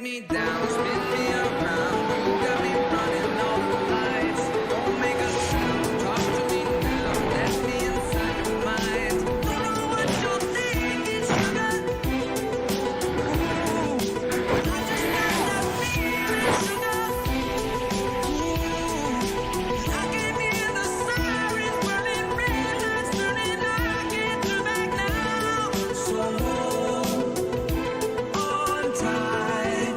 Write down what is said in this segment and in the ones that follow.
me down, spin me around. You got me running all the lights. Don't make a sound, talk to me now. Let me inside your mind. Don't know what you're thinking, sugar. Ooh, I just got that feeling, sugar. Ooh, I can hear the sirens burning, red lights turning. I can't turn back now. So on tight.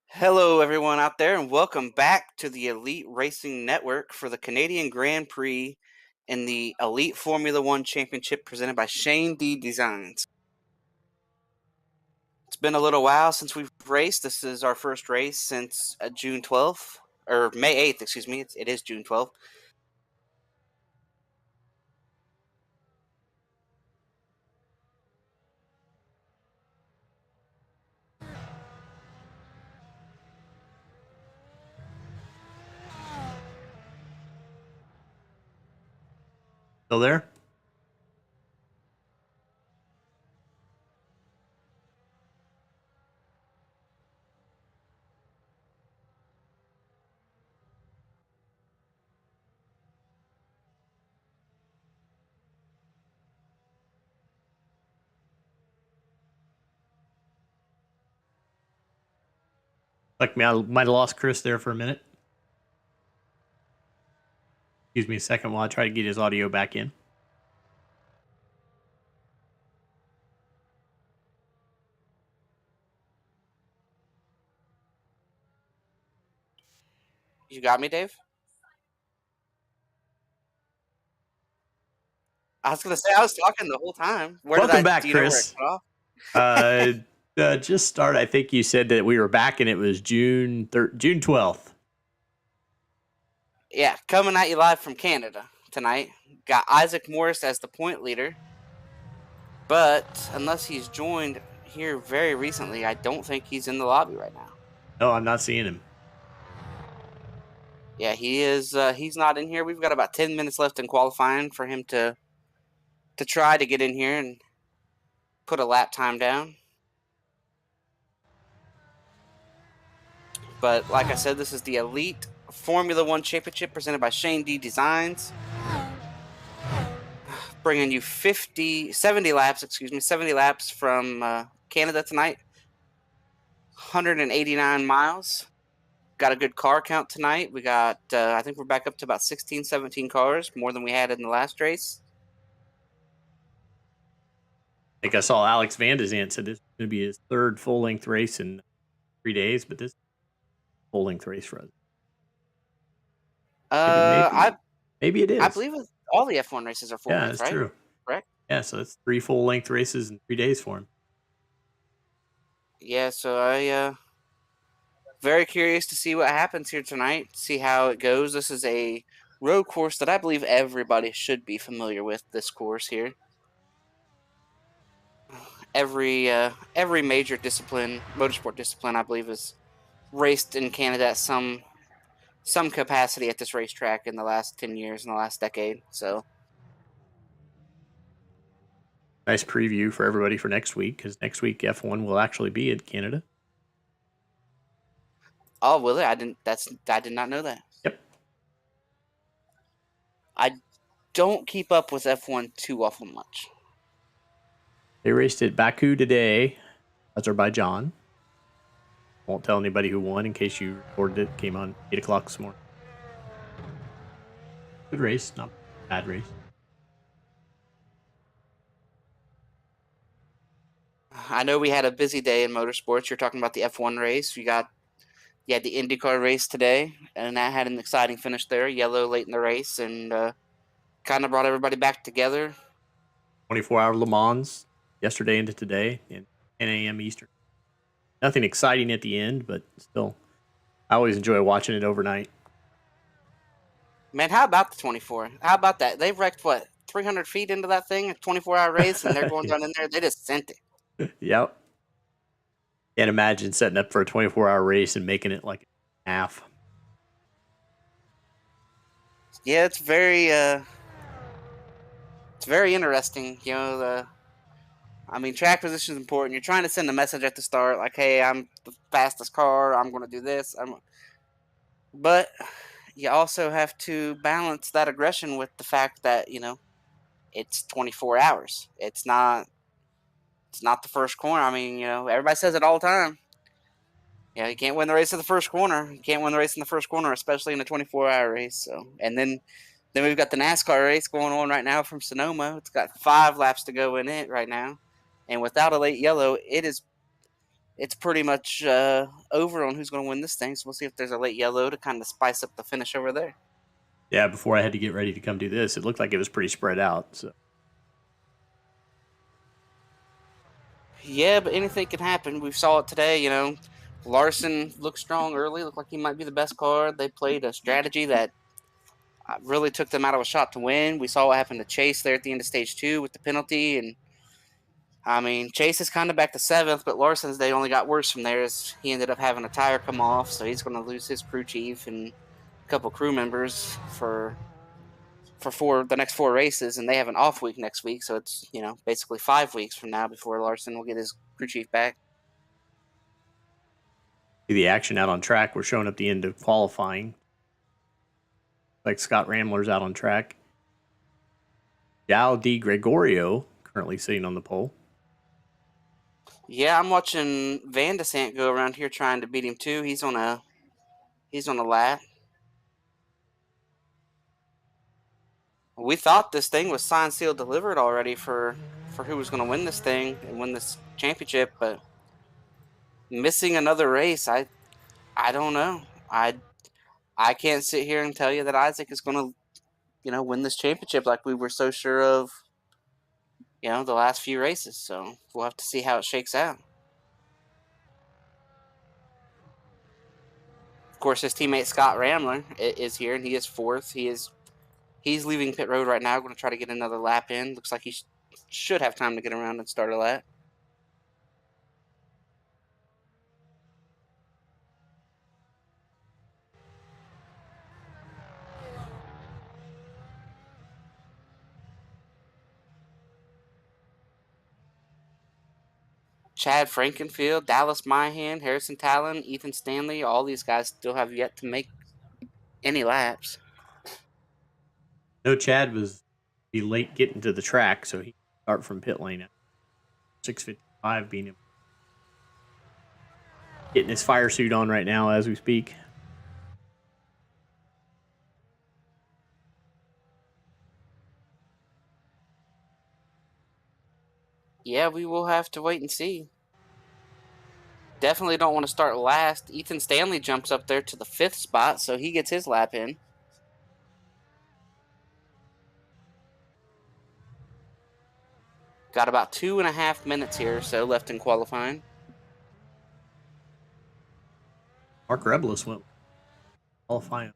Hello, everyone out there, and welcome back to the Elite Racing Network for the Canadian Grand Prix in the Elite Formula One Championship presented by Shane D Designs. It's been a little while since we've raced. This is our first race since June 12th, or May 8th, excuse me. It is June 12th. Still there? Like me, I might have lost Chris there for a minute. Excuse me a second while I try to get his audio back in. You got me, Dave? I was going to say, I was talking the whole time. Welcome back, do you know where Chris. it cut off? Just started. I think you said that we were back and it was June 12th. Yeah, coming at you live from Canada tonight. Got Isaac Morris as the point leader. But unless he's joined here very recently, I don't think he's in the lobby right now. No, I'm not seeing him. Yeah, he is. He's not in here. We've got about 10 minutes left in qualifying for him to try to get in here and put a lap time down. But like I said, this is the Elite Formula One Championship presented by Shane D Designs. Bringing you 70 laps from Canada tonight. 189 miles. Got a good car count tonight. We got, I think we're back up to about 16, 17 cars, more than we had in the last race. I think I saw Alex Van de Zandt said this is going to be his third full-length race in 3 days, but this is a full-length race for us. Maybe it is. I believe all the F1 races are full-length, that's right? True. Correct? Yeah, so it's 3 full-length races in 3 days for him. Yeah, so I very curious to see what happens here tonight, see how it goes. This is a road course that I believe everybody should be familiar with, this course here. Every major discipline, motorsport discipline, I believe, is raced in Canada at some capacity at this racetrack in the last 10 years, in the last decade. So, nice preview for everybody for next week, because next week F1 will actually be in Canada. Oh, will it? I did not know that. Yep. I don't keep up with F1 too often much. They raced at Baku today, Azerbaijan. Won't tell anybody who won in case you recorded it. Came on 8 o'clock this morning. Good race, not bad race. I know we had a busy day in motorsports. You're talking about the F1 race. You had the IndyCar race today, and that had an exciting finish there. Yellow late in the race, and kind of brought everybody back together. 24-hour Le Mans yesterday into today, and 10 a.m. Eastern. Nothing exciting at the end, but still, I always enjoy watching it overnight. Man, how about the 24? How about that? They wrecked, 300 feet into that thing, a 24-hour race, and they're going down in there. They just sent it. Yep. Can't imagine setting up for a 24-hour race and making it like half. Yeah, it's very interesting. Track position is important. You're trying to send a message at the start, like, "Hey, I'm the fastest car. I'm going to do this." But you also have to balance that aggression with the fact that it's 24 hours. It's not the first corner. Everybody says it all the time. You can't win the race in the first corner. You can't win the race in the first corner, especially in a 24-hour race. So, and then we've got the NASCAR race going on right now from Sonoma. It's got 5 laps to go in it right now, and without a late yellow, it's pretty much over on who's going to win this thing. So we'll see if there's a late yellow to kind of spice up the finish over there. Yeah, before I had to get ready to come do this, it looked like it was pretty spread out. So. Yeah, but anything can happen. We saw it today. Larson looked strong early. Looked like he might be the best car. They played a strategy that really took them out of a shot to win. We saw what happened to Chase there at the end of stage 2 with the penalty. And, Chase is kind of back to 7th, but Larson's day only got worse from there as he ended up having a tire come off. So he's going to lose his crew chief and a couple crew members for the next 4 races, and they have an off week next week, so it's basically 5 weeks from now before Larson will get his crew chief back. The action out on track. We're showing up the end of qualifying. Like Scott Ramler's out on track. Joao Di Gregorio currently sitting on the pole. Yeah, I'm watching Van de Sant go around here trying to beat him too. He's on a lap. We thought this thing was signed, sealed, delivered already for who was going to win this thing and win this championship, but missing another race, I don't know. I can't sit here and tell you that Isaac is going to win this championship like we were so sure of the last few races. So we'll have to see how it shakes out. Of course, his teammate Scott Ramler is here, and he is 4th. He's leaving pit road right now, going to try to get another lap in. Looks like he should have time to get around and start a lap. Chad Frankenfield, Dallas Myhan, Harrison Talon, Ethan Stanley, all these guys still have yet to make any laps. No, Chad was be late getting to the track, so he start from pit lane at 6:55, being getting his fire suit on right now as we speak. Yeah, we will have to wait and see. Definitely don't want to start last. Ethan Stanley jumps up there to the 5th spot, so he gets his lap in. Got about 2.5 minutes here or so left in qualifying. Mark Rebelus went qualifying.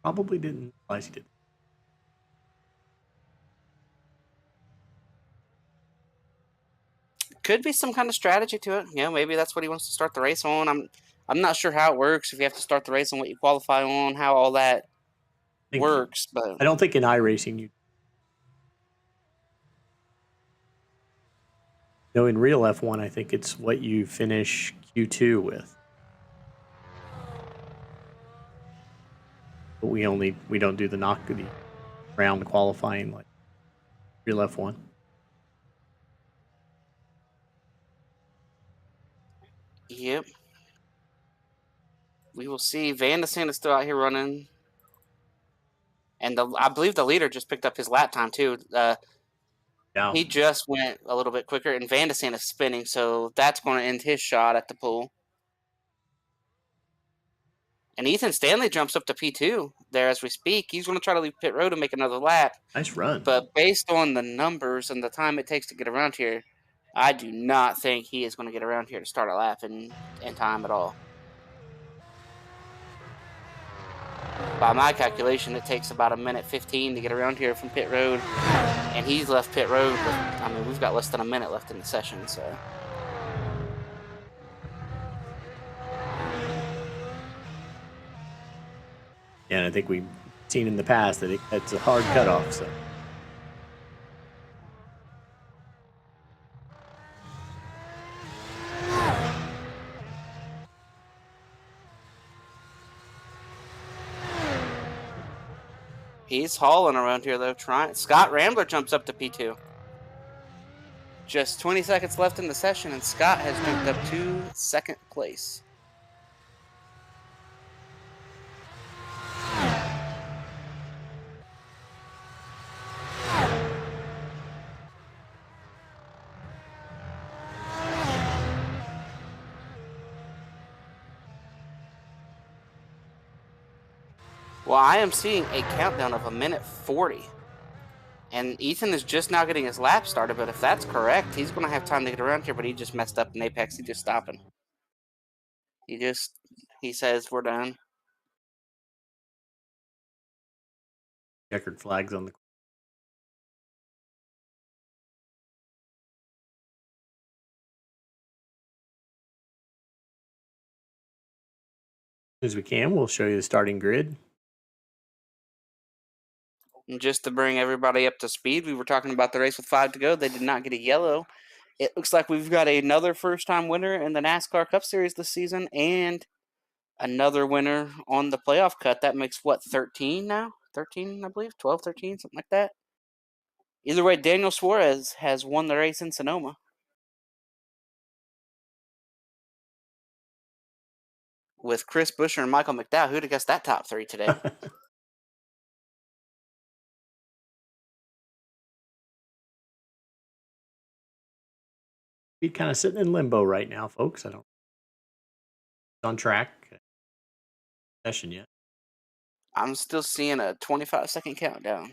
Probably didn't realize he did. Could be some kind of strategy to it. Maybe that's what he wants to start the race on. I'm not sure how it works, if you have to start the race on what you qualify on, how all that works. But I don't think in iRacing you. No, in real F1, I think it's what you finish Q2 with. But we don't do the round qualifying like real F1. Yep. We will see. Van de Sand is still out here running. And I believe the leader just picked up his lap time, too. Yeah. He just went a little bit quicker, and Van de Sand is spinning, so that's going to end his shot at the pole. And Ethan Stanley jumps up to P2 there as we speak. He's going to try to leave pit road and make another lap. Nice run. But based on the numbers and the time it takes to get around here, I do not think he is going to get around here to start a lap in time at all. By my calculation, it takes about 1:15 to get around here from pit road. And he's left pit road with, we've got less than a minute left in the session, so. Yeah, and I think we've seen in the past that it's a hard cutoff. So he's hauling around here, though. Scott Ramler jumps up to P2. Just 20 seconds left in the session, and Scott has jumped up to second place. Well, I am seeing a countdown of 1:40. And Ethan is just now getting his lap started, but if that's correct, he's going to have time to get around here, but he just messed up in Apex. He just stopping. He says, we're done. checkered flags on the. As we can, we'll show you the starting grid. And just to bring everybody up to speed, we were talking about the race with 5 to go. They did not get a yellow. It looks like we've got another first-time winner in the NASCAR Cup Series this season and another winner on the playoff cut. That makes, 13 now? 13, I believe? 12, 13, something like that. Either way, Daniel Suarez has won the race in Sonoma. With Chris Buescher and Michael McDowell, who'd have guessed that top 3 today? He's kind of sitting in limbo right now, folks. I don't. On track. Session yet. I'm still seeing a 25-second countdown.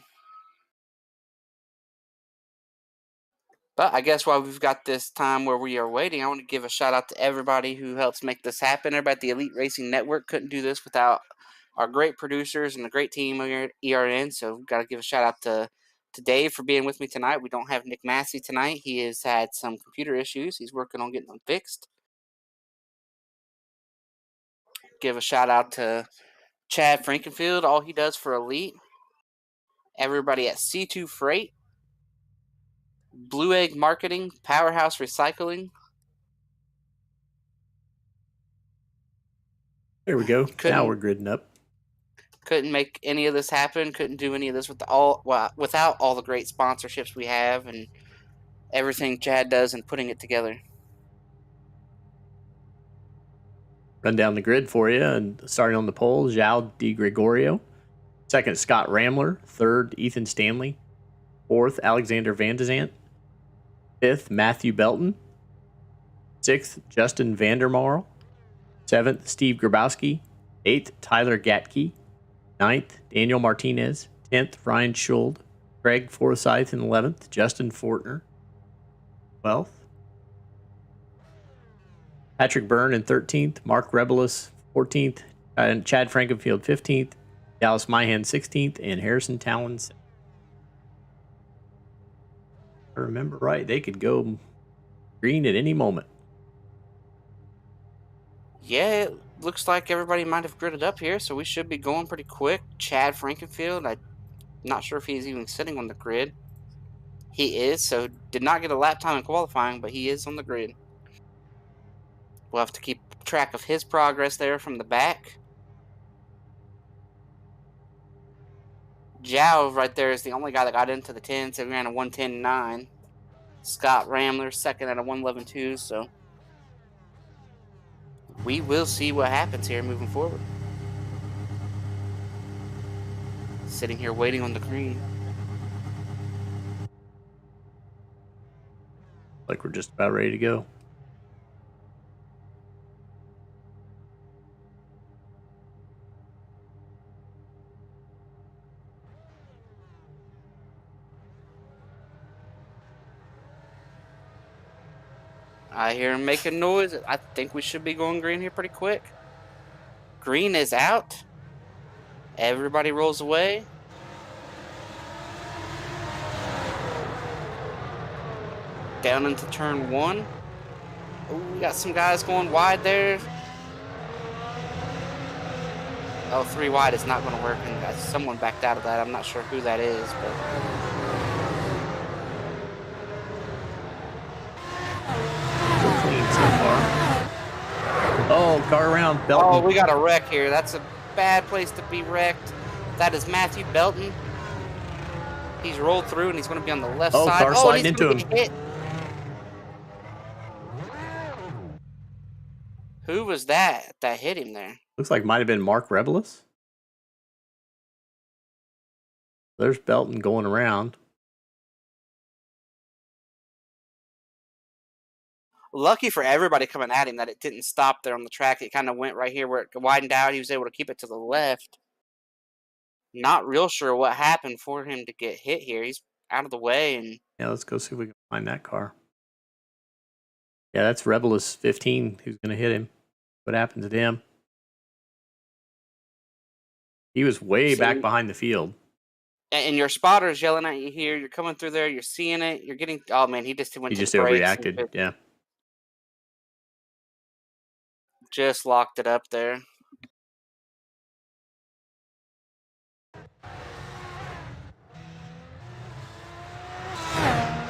But I guess while we've got this time where we are waiting, I want to give a shout out to everybody who helps make this happen. Everybody at the Elite Racing Network couldn't do this without our great producers and the great team here at ERN. So we've got to give a shout out to Dave for being with me tonight. We don't have Nick Masse tonight. He has had some computer issues. He's working on getting them fixed. Give a shout out to Chad Frankenfield, all he does for Elite. Everybody at C2 Freight, Blue Egg Marketing, Powerhouse Recycling. There we go. Now we're gridding up. Couldn't make any of this happen. Couldn't do any of this without all the great sponsorships we have and everything Chad does in putting it together. Run down the grid for you, and starting on the pole, Joao Di Gregorio. Second, Scott Ramler. Third, Ethan Stanley. Fourth, Alexander Van de Zandt. Fifth, Matthew Belton. Sixth, Justin Vandermarl. Seventh, Steve Grabowski. Eighth, Tyler Gatke. Ninth, Daniel Martinez. 10th, Ryan Schuld. Craig Forsyth in 11th. Justin Fortner. 12th. Patrick Byrne in 13th. Mark Rebelis 14th. And Chad Frankenfield 15th. Dallas Myhan 16th. And Harrison Talon 7th. If I remember right, they could go green at any moment. Yeah, it looks like everybody might have gridded up here, so we should be going pretty quick. Chad Frankenfield, I'm not sure if he's even sitting on the grid. He is, so did not get a lap time in qualifying, but he is on the grid. We'll have to keep track of his progress there from the back. Joao right there is the only guy that got into the 10, so he ran a 1:10.9. Scott Ramler second at a 1:11.2, so we will see what happens here moving forward. Sitting here waiting on the green. Like we're just about ready to go. I hear him making noise. I think we should be going green here pretty quick. Green is out. Everybody rolls away. Down into turn 1. Oh, we got some guys going wide there. Oh, 3 wide is not going to work. And someone backed out of that. I'm not sure who that is, but... Clean so far. Oh, car around Belton. Oh, we got a wreck here. That's a bad place to be wrecked. That is Matthew Belton. He's rolled through and he's going to be on the left side. Car sliding and he's into gonna get hit. Who was that hit him there? Looks like might have been Mark Rebelis. There's Belton going around. Lucky for everybody coming at him that it didn't stop there on the track. It kind of went right here where it widened out. He was able to keep it to the left. Not real sure what happened for him to get hit here. He's out of the way. And Yeah, let's go see if we can find that car. Yeah, that's Rebelis 15 who's going to hit him. What happened to them? He was way back behind the field. And your spotter's yelling at you here. You're coming through there. You're seeing it. You're getting... Oh, man, he just went He to just the brakes. overreacted, yeah. Just locked it up there.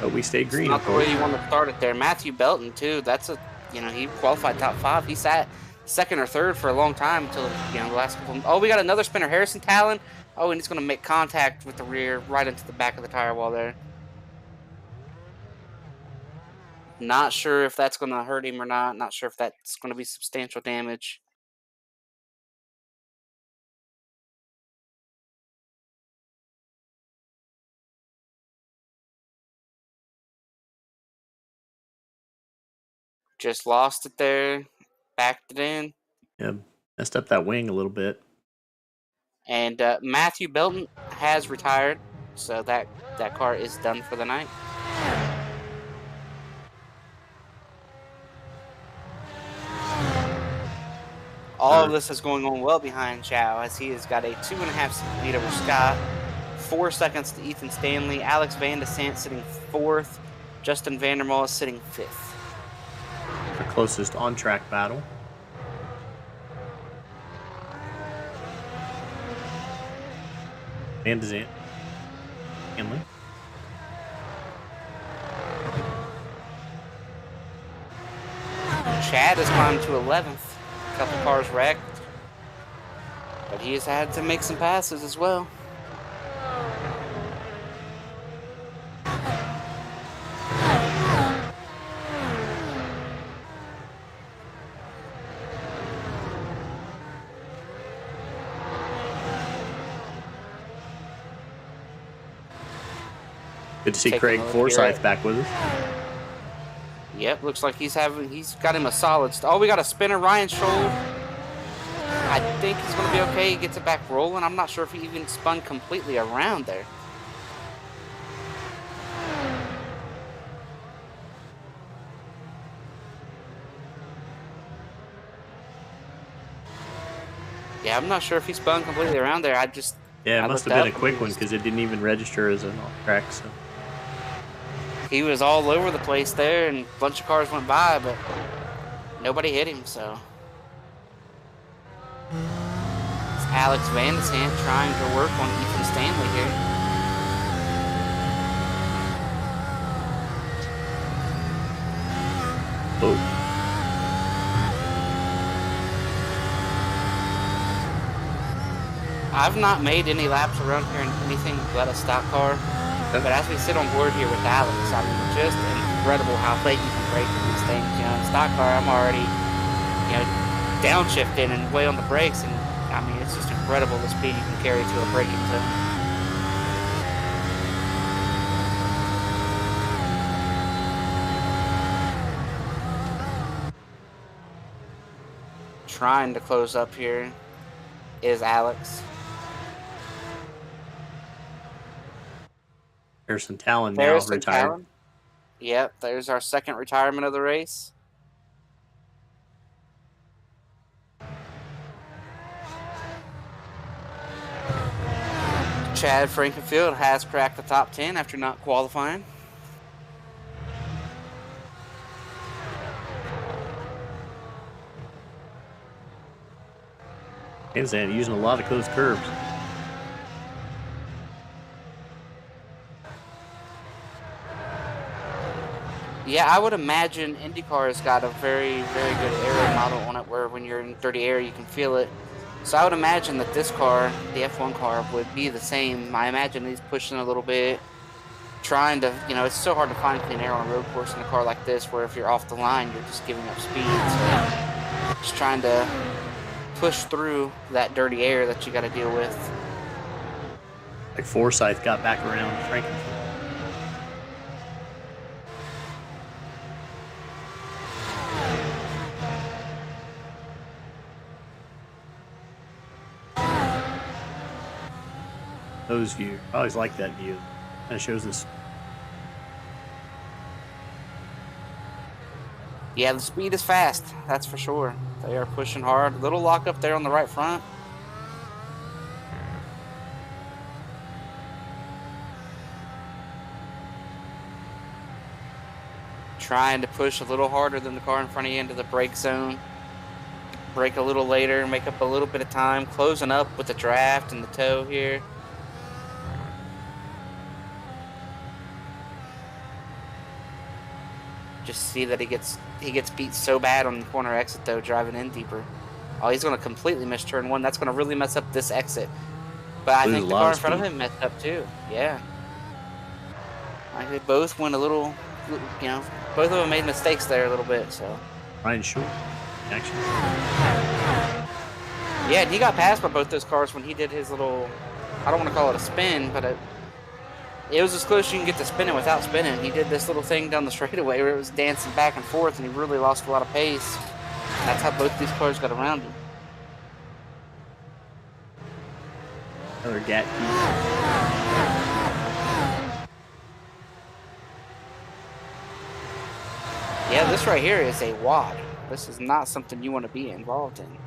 But we stayed green. Not the way you want to start it there. Matthew Belton, too. That's a... he qualified top 5. He sat second or third for a long time until, the last couple... Oh, we got another spinner. Harrison Talon. Oh, and he's going to make contact with the rear right into the back of the tire wall there. Not sure if that's going to hurt him or not. Not sure if that's going to be substantial damage. Just lost it there. Backed it in. Yeah, messed up that wing a little bit. And Matthew Belton has retired, so that car is done for the night. All of this is going on well behind Joao, as he has got a 2.5 lead over Scott, 4 seconds to Ethan Stanley, Alex Van de Sant sitting 4th, Justin Vandermolen is sitting 5th. The closest on-track battle. Van de Sant. Stanley. Chad has climbed to 11th. A couple cars wrecked. But he has had to make some passes as well. Good to see Taking Craig a look Forsyth here. back with us. Yep, looks like he's got him a solid. Oh, we got a spinner, Ryan Scholl. I think he's going to be okay. He gets it back rolling. I'm not sure if he even spun completely around there. Yeah, I'm not sure if he spun completely around there. Yeah, I it must have looked been up a quick and one he was- because it didn't even register as an off-track. So. He was all over the place there, and a bunch of cars went by, but nobody hit him, so. It's Alex Van de Sant trying to work on Ethan Stanley here. Oh. I've not made any laps around here in anything but a stock car. But as we sit on board here with Alex, I mean, just incredible how late you can break these things. In stock car, I'm already, downshifting and way on the brakes, and I mean, it's just incredible the speed you can carry to a braking zone. Trying to close up here is Alex. Harrison Talon now Harrison retired. Talon. Yep, there's our second retirement of the race. Chad Frankenfield has cracked the top 10 after not qualifying. Van using a lot of close curves. Yeah, I would imagine IndyCar has got a very, very good aero model on it where when you're in dirty air, you can feel it. So I would imagine that this car, the F1 car, would be the same. I imagine he's pushing a little bit, trying to, it's so hard to find clean air on a road course in a car like this where if you're off the line, you're just giving up speed. So just trying to push through that dirty air that you got to deal with. Like Forsyth got back around Frankenfield. Nose view. I always like that view. Kind of shows this. Yeah, the speed is fast. That's for sure. They are pushing hard. Little lock up there on the right front. Trying to push a little harder than the car in front of you into the brake zone. Brake a little later, make up a little bit of time. Closing up with the draft and the toe here. Just see that he gets beat so bad on the corner exit though, driving in deeper. Oh, he's going to completely miss turn one. That's going to really mess up this exit. But I think the car in front of him messed up too. Yeah. They both went a little, both of them made mistakes there a little bit. So. Ryan Short, actually. Yeah, and he got passed by both those cars when he did his little, I don't want to call it a spin, but it was as close as you can get to spinning without spinning. He did this little thing down the straightaway where it was dancing back and forth, and he really lost a lot of pace. That's how both these cars got around him. Another Gat. Yeah, this right here is a wad. This is not something you want to be involved in.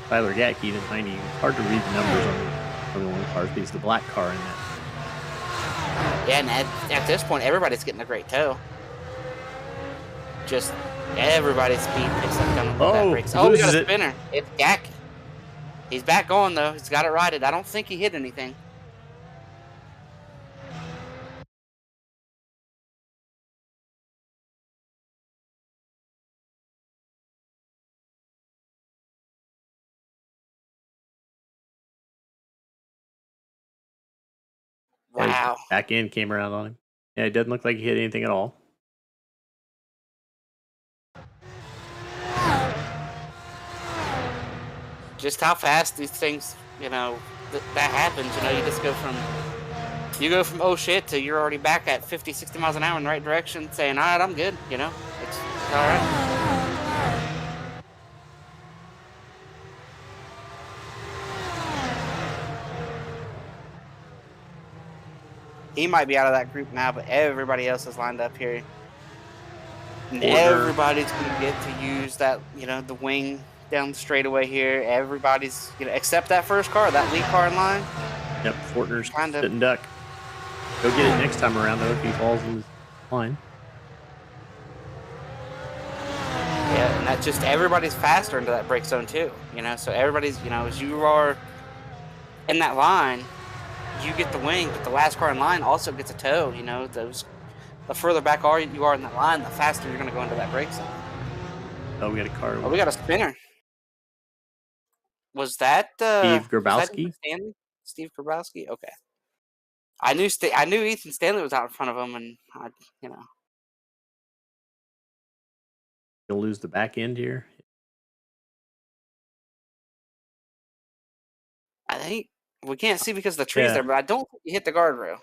Tyler Gatke even behind you. It's hard to read the numbers on the Formula 1 cars because the black car in that. Yeah, and at this point, everybody's getting a great toe. Just everybody's speed picks up down on that brakes. Oh, we got a spinner. It's Gatke. He's back going, though. He's got it righted. I don't think he hit anything. Wow. Back end came around on him. Yeah, it doesn't look like he hit anything at all. Just how fast these things, that happens. You just go from oh shit to you're already back at 50, 60 miles an hour in the right direction saying, all right, I'm good. It's all right. He might be out of that group now, but everybody else is lined up here. And everybody's going to get to use that, the wing down the straightaway here. Everybody's, except that first car, that lead car in line. Yep, Fortner's sitting duck. Go get it next time around, though, if he falls in the line. Yeah, and that just, everybody's faster into that brake zone, too. So everybody's, as you are in that line, you get the wing, but the last car in line also gets a toe. The further back you are in that line, the faster you're going to go into that brake zone. Oh, we got a car. Oh, we got a spinner. Was that Steve Grabowski? Steve Grabowski? Okay. I knew Ethan Stanley was out in front of him, and He'll lose the back end here. I think we can't see because of the trees Yeah. there, but I don't think he hit the guardrail.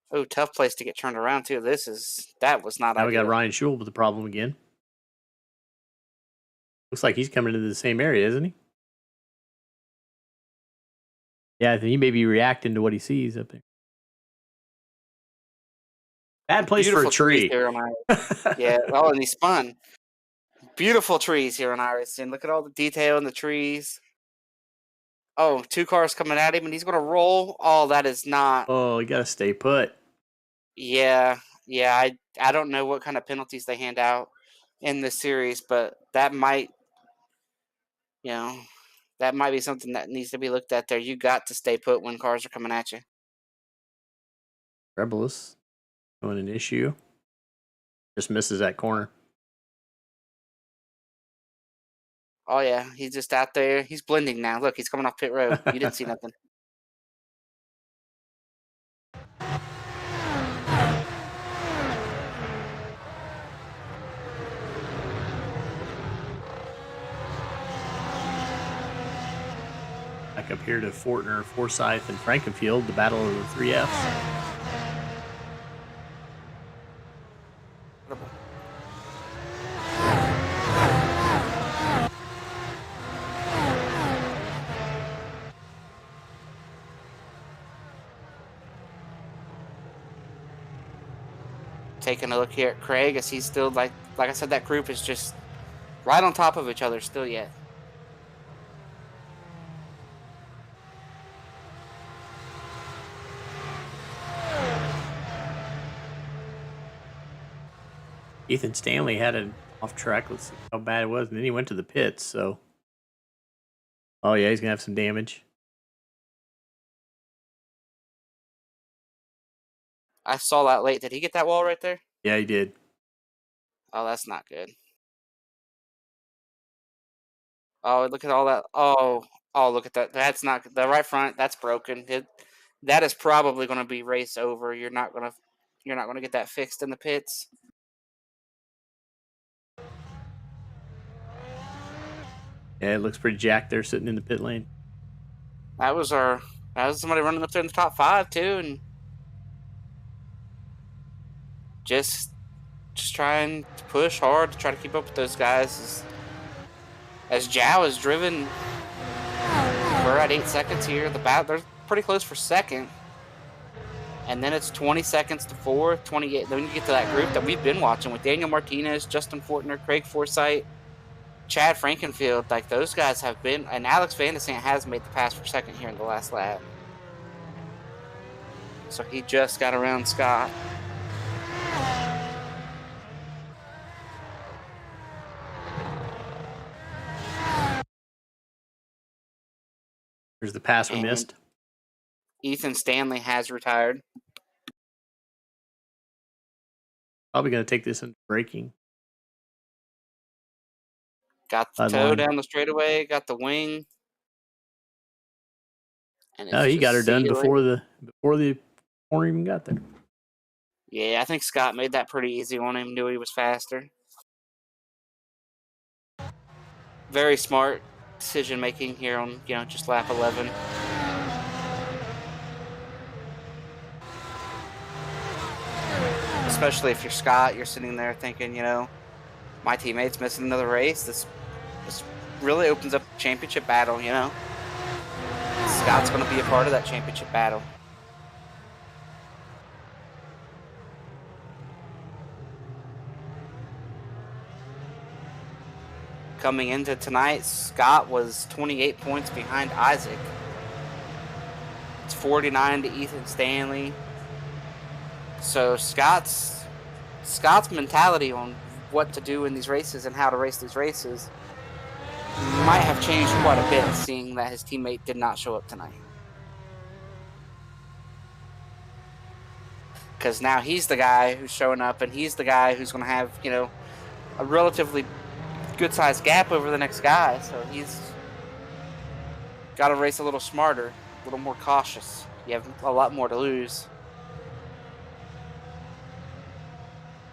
Oh, tough place to get turned around too. That was not Now we ideal. got Ryan Schul with the problem again. Looks like he's coming into the same area, isn't he? Yeah, I think he may be reacting to what he sees up there. Bad place Beautiful for a tree. trees here on iRacing. Yeah. Oh, and he spun. Beautiful trees here on iRacing. Look at all the detail in the trees. Oh, 2 cars coming at him, and he's going to roll. Oh, that is not. Oh, you got to stay put. Yeah. I don't know what kind of penalties they hand out in this series, but that might be something that needs to be looked at there. You got to stay put when cars are coming at you. Rebelus showing an issue. Just misses that corner. Oh, yeah. He's just out there. He's blending now. Look, he's coming off pit road. You didn't see nothing. Back up here to Fortner, Forsyth, and Frankenfield, the battle of the 3Fs. Taking a look here at Craig as he's still, like I said, that group is just right on top of each other still yet. Ethan Stanley had it off track. Let's see how bad it was. And then he went to the pits, so. Oh, yeah, he's going to have some damage. I saw that late. Did he get that wall right there? Yeah, he did. Oh, that's not good. Oh, look at all that. Oh, look at that. That's not the right front. That's broken. That is probably going to be race over. You're not going to get that fixed in the pits. Yeah, it looks pretty jacked there sitting in the pit lane. That was somebody running up there in the top 5 too, and just trying to push hard to try to keep up with those guys. As Joao is driven, we're at 8 seconds here. They're pretty close for second, and then it's 20 seconds to 4th, 28. Then you get to that group that we've been watching with Daniel Martinez, Justin Fortner, Craig Forsyth, Chad Frankenfield. Like, those guys have been, and Alex Van de Sant has made the pass for second here in the last lap. So he just got around Scott. There's the pass we missed. Ethan Stanley has retired. Probably going to take this into braking. Got the toe down the straightaway, got the wing. And No, he got her done before the corner even got there. Yeah, I think Scott made that pretty easy on him, knew he was faster. Very smart decision making here on, just lap 11. Especially if you're Scott, you're sitting there thinking, my teammate's missing another race. This really opens up the championship battle, Scott's going to be a part of that championship battle. Coming into tonight, Scott was 28 points behind Isaac. It's 49 to Ethan Stanley. So Scott's mentality on what to do in these races and how to race these races might have changed quite a bit, seeing that his teammate did not show up tonight. Because now he's the guy who's showing up, and he's the guy who's going to have, a relatively good-sized gap over the next guy. So he's got to race a little smarter. a little more cautious. You have a lot more to lose.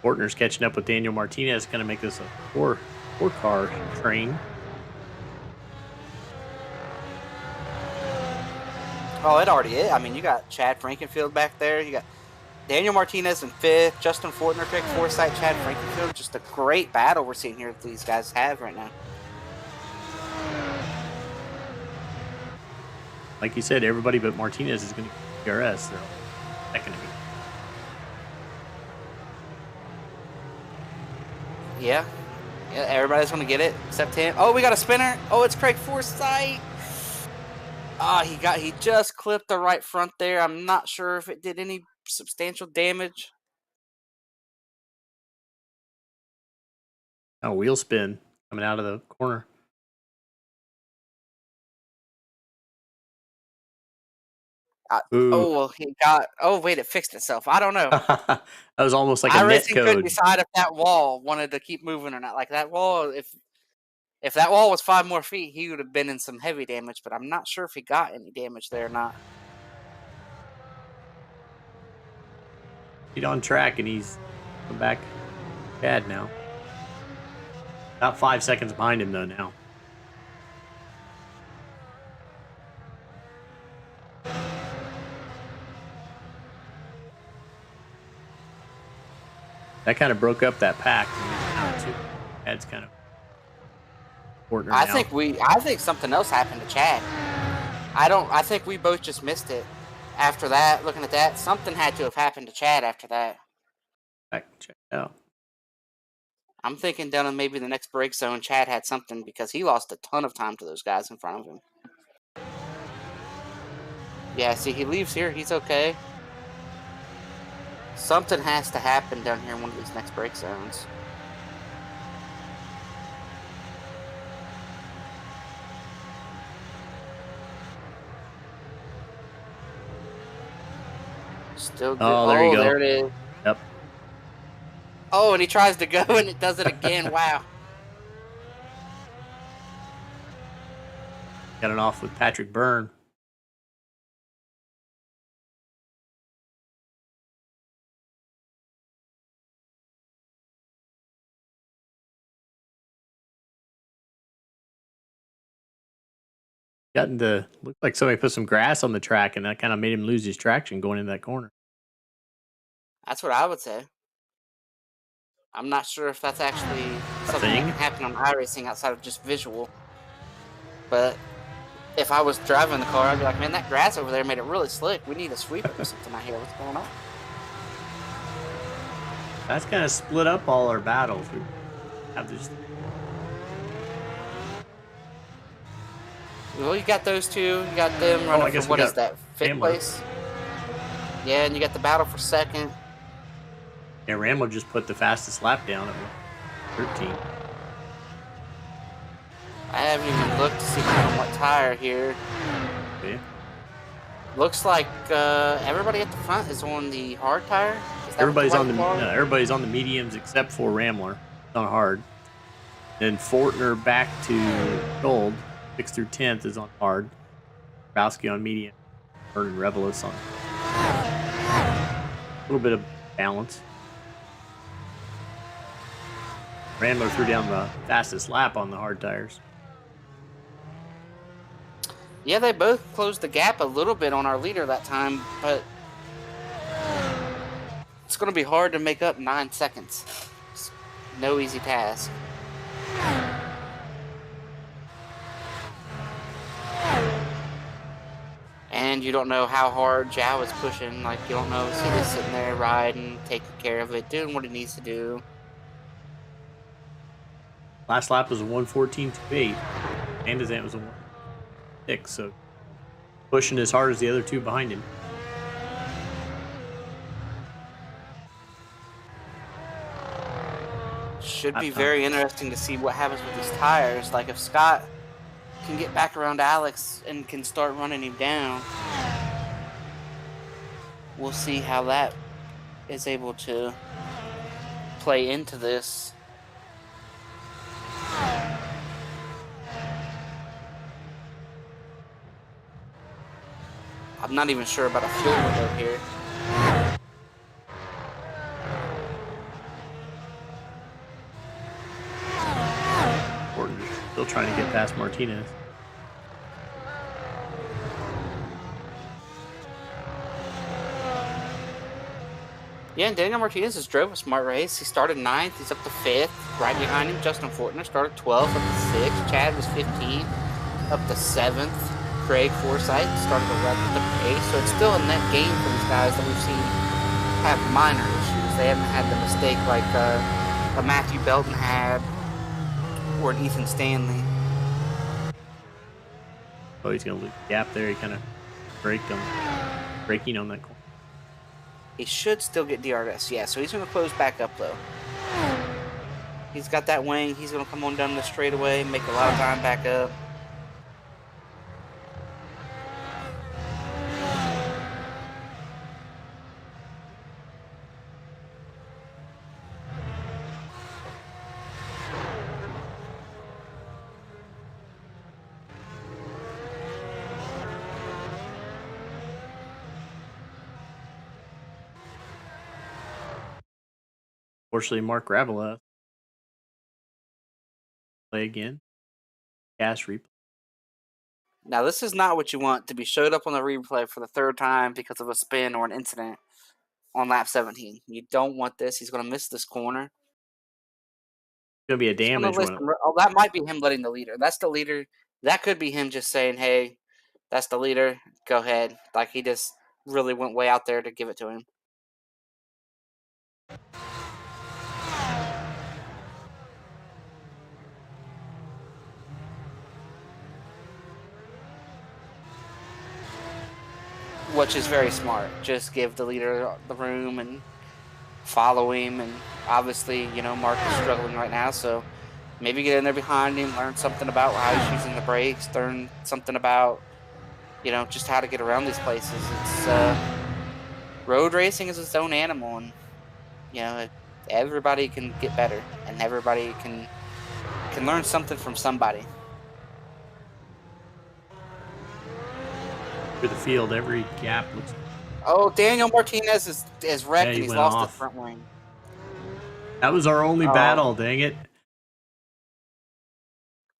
Fortner's catching up with Daniel Martinez. Going to make this a four-car train. Oh, it already is. I mean, you got Chad Frankenfield back there. You got Daniel Martinez in 5th. Justin Fortner picked Forsythe. Chad Frankenfield. Just a great battle we're seeing here that these guys have right now. Like you said, everybody but Martinez is going to get DRS. They're second to me. Yeah, everybody's going to get it except him. Oh, we got a spinner. Oh, it's Craig Forsythe. Ah, he just clipped the right front there. I'm not sure if it did any substantial damage. Oh, wheel spin coming out of the corner. Oh, well, he got. Oh, wait, it fixed itself. I don't know. That was almost like a net iRacing couldn't code. decide if that wall wanted to keep moving or not. Like that wall, if that wall was 5 more feet, he would have been in some heavy damage. But I'm not sure if he got any damage there or not. He's on track, and he's come back bad now. About 5 seconds behind him, though, now. That kind of broke up that pack. Chad's kind of Fortner I now. think something else happened to Chad. I think we both just missed it. After that, looking at that, something had to have happened to Chad after that. Check it out. I'm thinking down in maybe the next break zone, Chad had something because he lost a ton of time to those guys in front of him. Yeah, see, he leaves here. He's okay. Something has to happen down here in one of these next break zones. Still good. Oh, there you go. There it is. Yep. Oh, and he tries to go, and it does it again. Wow. Got it off with Patrick Byrne. Looked like somebody put some grass on the track, and that kind of made him lose his traction going into that corner. That's what I would say. I'm not sure if that's actually something that can happen on iRacing outside of just visual. But if I was driving the car, I'd be like, man, that grass over there made it really slick. We need a sweeper or something out here. What's going on? That's kind of split up all our battles. We have this. Well, you got those two. You got them running for, what is that, 5th place? Yeah, and you got the battle for 2nd. Yeah, Ramler just put the fastest lap down at 13. I haven't even looked to see on what tire here. Okay. Looks like everybody at the front is on the hard tire. Everybody's on the mediums except for Ramler. It's on hard. Then Fortner back to gold. 6th through 10th is on hard. Bowski on medium. Vernon Revelis on a little bit of balance. Ramler threw down the fastest lap on the hard tires. Yeah, they both closed the gap a little bit on our leader that time, but it's going to be hard to make up 9 seconds. It's no easy task. And you don't know how hard Joao is pushing. Like, you don't know if he's just sitting there riding, taking care of it, doing what he needs to do. Last lap was a 1:14.28. Andazant was a 1:06, so pushing as hard as the other two behind him. Should be very interesting to see what happens with these tires. Like, if Scott can get back around Alex and can start running him down, we'll see how that is able to play into this. I'm not even sure about a fuel window here. Gordon still trying to get past Martinez. Yeah, and Daniel Martinez has drove a smart race. He started 9th. He's up to 5th. Right behind him, Justin Fortner started 12th, up to 6th. Chad was 15th, up to 7th. Craig Forsythe started 11th, up to 8th. So it's still a net gain for these guys that we've seen have minor issues. They haven't had the mistake like a Matthew Belton had or an Ethan Stanley. Oh, he's going to lose the gap there. He kind of braking on that corner. He should still get DRS, yeah. So he's going to close back up, though. He's got that wing. He's going to come on down the straightaway, make a lot of time back up. Fortunately, Mark Ravella play again. Gas replay. Now, this is not what you want to be showed up on the replay for the 3rd time because of a spin or an incident on lap 17. You don't want this. He's going to miss this corner. It's going to be a damage one. Oh, that might be him letting the leader. That's the leader. That could be him just saying, hey, that's the leader. Go ahead. Like he just really went way out there to give it to him. Which is very smart. Just give the leader the room and follow him. And obviously, you know, Mark is struggling right now, so maybe get in there behind him, learn something about how he's using the brakes, learn something about, you know, just how to get around these places. It's road racing is its own animal, and you know, everybody can get better, and everybody can learn something from somebody. For the field, every gap looks. Oh, Daniel Martinez is wrecked, Yeah, he and he's went lost off. the front wing. That was our only Oh. battle, dang it.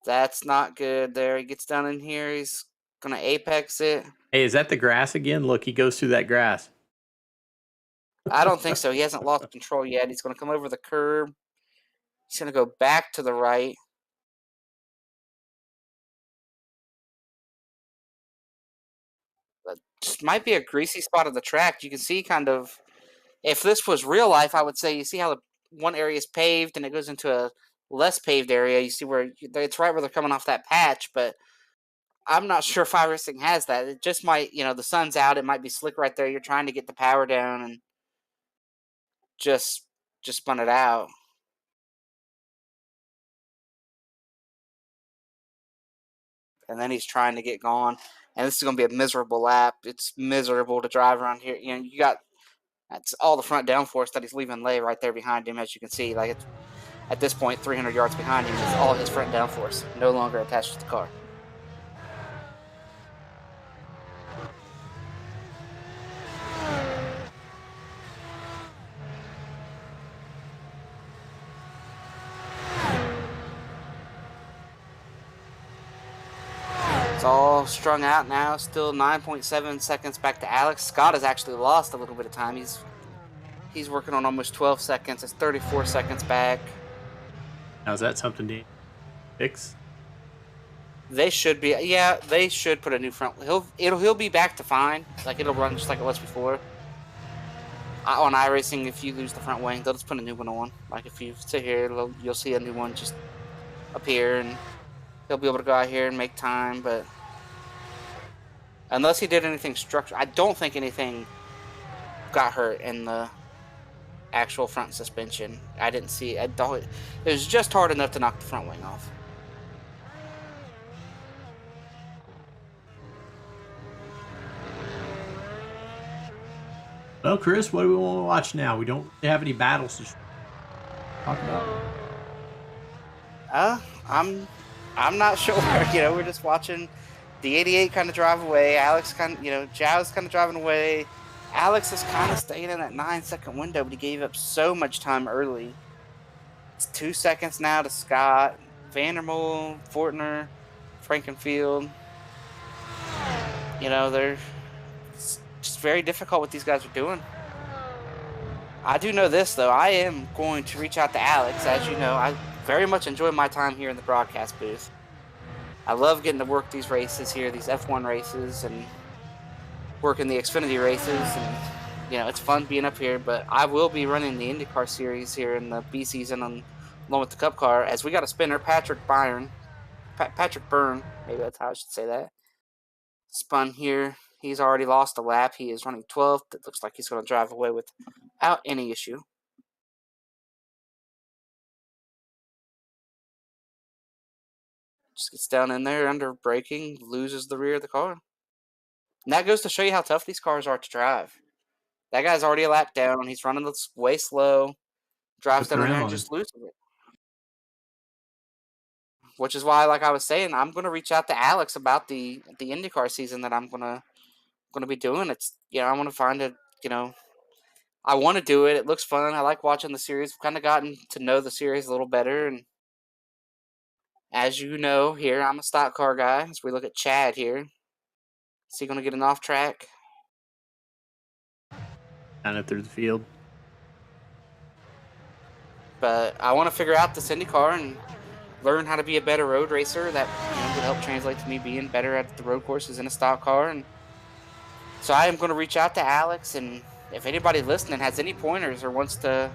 That's not good there. He gets down in here. He's going to apex it. Hey, is that the grass again? Look, he goes through that grass. I don't think so. He hasn't lost control yet. He's going to come over the curb. He's going to go back to the right. Just might be a greasy spot of the track. You can see kind of, if this was real life, I would say you see how the one area is paved and it goes into a less paved area. You see where it's right where they're coming off that patch, but I'm not sure if iRacing has that. It just might, you know, the sun's out. It might be slick right there. You're trying to get the power down and just spun it out. And then he's trying to get gone. And this is going to be a miserable lap. It's miserable to drive around here. You know, you got that's all the front downforce that he's leaving lay right there behind him, as you can see. Like, it's, at this point, 300 yards behind him is all his front downforce, no longer attached to the car. It's all strung out now. Still 9.7 seconds back to Alex. Scott has actually lost a little bit of time. He's working on almost 12 seconds. It's 34 seconds back. Now, is that something to fix? They should be. Yeah, they should put a new front. He'll be back to fine. Like, it'll run just like it was before. On iRacing, if you lose the front wing, they'll just put a new one on. Like, if you sit here, you'll see a new one just appear, and he'll be able to go out here and make time. But unless he did anything structural, I don't think anything got hurt in the actual front suspension. I didn't see it. It was just hard enough to knock the front wing off. Well, Chris, what do we want to watch now? We don't have any battles to talk about. I'm not sure. You know, we're just watching The 88 kind of drive away. Alex kind of, Joao's kind of driving away. Alex is kind of staying in that 9-second window, but he gave up so much time early. It's 2 seconds now to Scott, Vandermeer, Fortner, Frankenfield. They're just very difficult what these guys are doing. I do know this, though. I am going to reach out to Alex. As you know, I very much enjoy my time here in the broadcast booth. I love getting to work these races here, these F1 races, and working the Xfinity races. And, it's fun being up here. But I will be running the IndyCar series here in the B season along with the Cup car, as we got a spinner, Patrick Byrne, maybe that's how I should say that. Spun here. He's already lost a lap. He is running 12th. It looks like he's going to drive away without any issue. Just gets down in there under braking, loses the rear of the car. And that goes to show you how tough these cars are to drive. That guy's already a lap down. He's running this way slow. Drives down in there and just loses it. Which is why, like I was saying, I'm going to reach out to Alex about the IndyCar season that I'm going to be doing. It's I want to find it. I want to do it. It looks fun. I like watching the series. I've kind of gotten to know the series a little better. And as you know, here I'm a stock car guy. As we look at Chad here, is he going to get an off track? Kind of through the field. But I want to figure out this IndyCar and learn how to be a better road racer. That would help translate to me being better at the road courses in a stock car. And so I am going to reach out to Alex, and if anybody listening has any pointers or wants to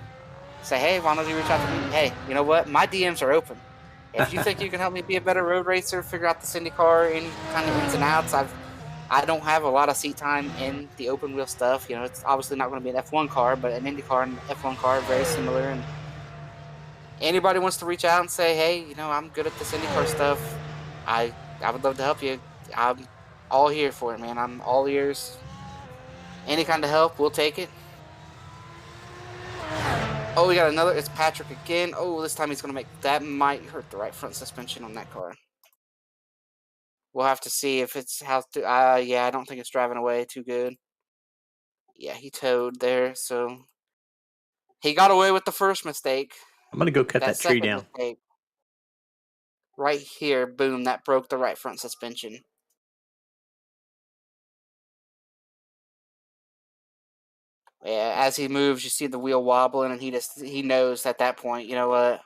say, hey, why don't you reach out to me? Hey, you know what? My DMs are open. If you think you can help me be a better road racer, figure out the IndyCar, any kind of ins and outs, I don't have a lot of seat time in the open wheel stuff. It's obviously not going to be an F1 car, but an IndyCar and F1 car are very similar. And anybody wants to reach out and say, hey, I'm good at this IndyCar stuff, I would love to help you. I'm all here for it, man. I'm all ears. Any kind of help, we'll take it. Oh, we got another. It's Patrick again. Oh, this time he's going to make... That might hurt the right front suspension on that car. We'll have to see if it's how to... yeah, I don't think it's driving away too good. Yeah, he towed there, so... He got away with the first mistake. I'm going to go cut that tree down. Mistake, right here, boom, that broke the right front suspension. Yeah, as he moves, you see the wheel wobbling, and he knows at that point, you know what?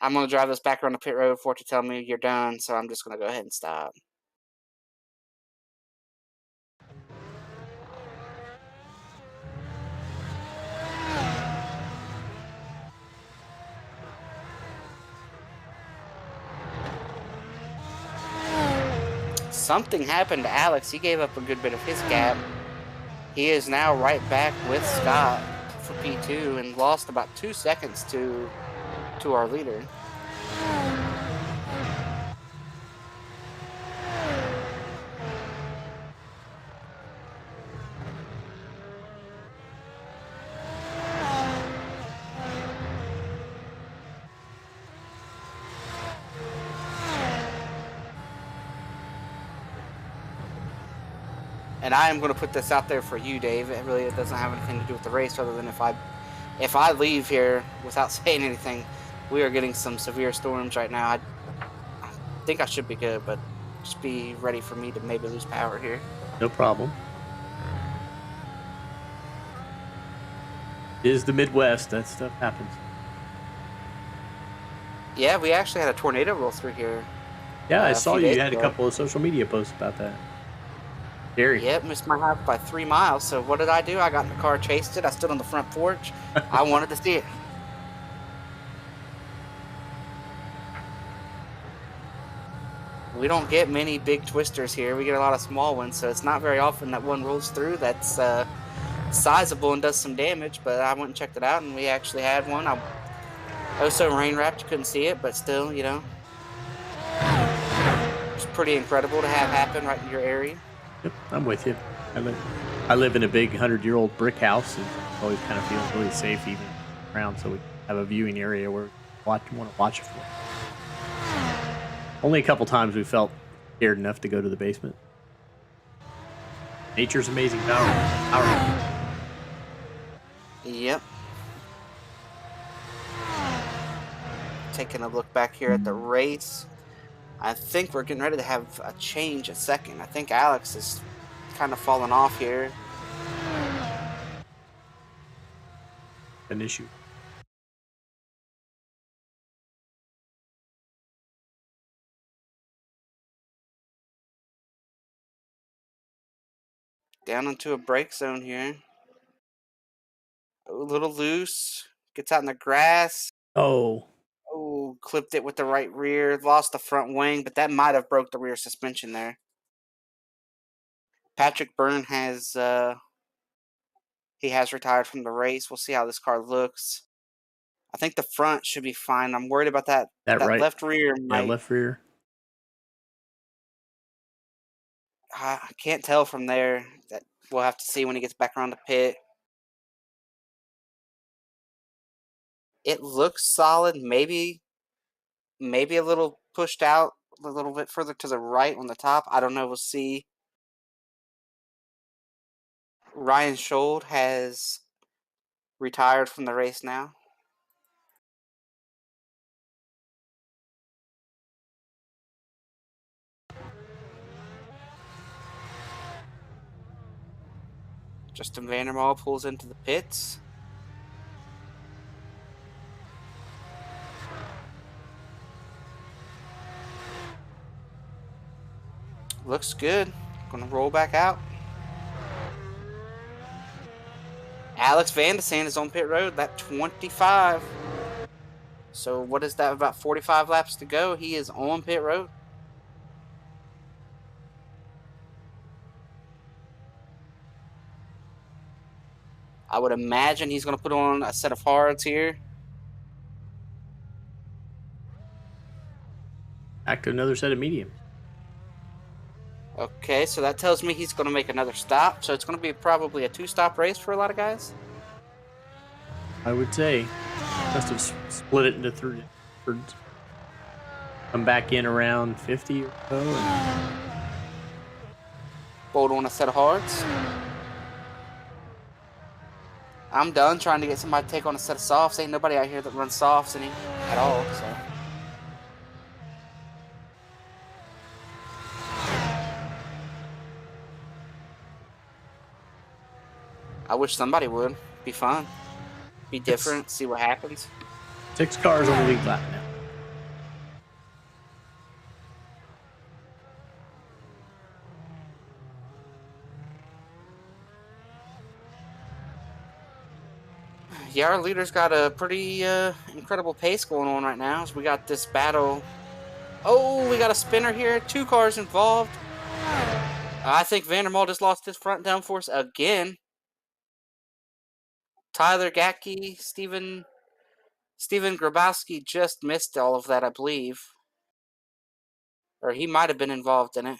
I'm going to drive this back around the pit road for it to tell me you're done, so I'm just going to go ahead and stop. Something happened to Alex. He gave up a good bit of his gap. He is now right back with Scott for P2 and lost about 2 seconds to our leader. And I am going to put this out there for you, Dave. It doesn't have anything to do with the race, other than if I leave here without saying anything, we are getting some severe storms right now. I think I should be good, but just be ready for me to maybe lose power here. No problem. It is the Midwest. That stuff happens. Yeah, we actually had a tornado roll through here. Yeah, I saw you had a couple of social media posts about that. Scary. Yep, missed my house by 3 miles. So what did I do? I got in the car, chased it. I stood on the front porch. I wanted to see it. We don't get many big twisters here. We get a lot of small ones, so it's not very often that one rolls through that's sizable and does some damage. But I went and checked it out, and we actually had one. I was so rain wrapped you couldn't see it, but still, it's pretty incredible to have happen right in your area. Yep, I'm with you. I live in a big 100-year-old brick house, and always kind of feels really safe even around, so we have a viewing area where we want to watch it for. Only a couple times we felt scared enough to go to the basement. Nature's amazing power. Yep. Taking a look back here at the race. I think we're getting ready to have a change at second. I think Alex is kind of falling off here. An issue. Down into a brake zone here. A little loose. Gets out in the grass. Oh, Oh, clipped it with the right rear. Lost the front wing, but that might have broke the rear suspension there. Patrick Byrne has he has retired from the race. We'll see how this car looks. I think the front should be fine. I'm worried about that right. left rear. Yeah, left rear. I can't tell from there. That we'll have to see when he gets back around the pit. It looks solid. Maybe a little pushed out a little bit further to the right on the top. I don't know. We'll see. Ryan Schold has retired from the race now. Justin Vandermaal pulls into the pits. Looks good. Gonna roll back out. Alex Van de Sande is on pit road. That 25. So what is that? About 45 laps to go. He is on pit road. I would imagine he's going to put on a set of hards here. Back to another set of mediums. Okay, so that tells me he's going to make another stop. So it's going to be probably a 2-stop race for a lot of guys. I would say. Must have split it into 3 thirds. Come back in around 50 or so. And Bolt on a set of hards. I'm done trying to get somebody to take on a set of softs. Ain't nobody out here that runs softs at all. So. I wish somebody would. Be fun. Be different. See what happens. 6 cars on the lead lap now. Yeah, our leader's got a pretty incredible pace going on right now. So we got this battle. Oh, we got a spinner here. 2 cars involved. I think Vandermaal just lost his front downforce again. Tyler Gatke, Steven Grabowski just missed all of that, I believe. Or he might have been involved in it.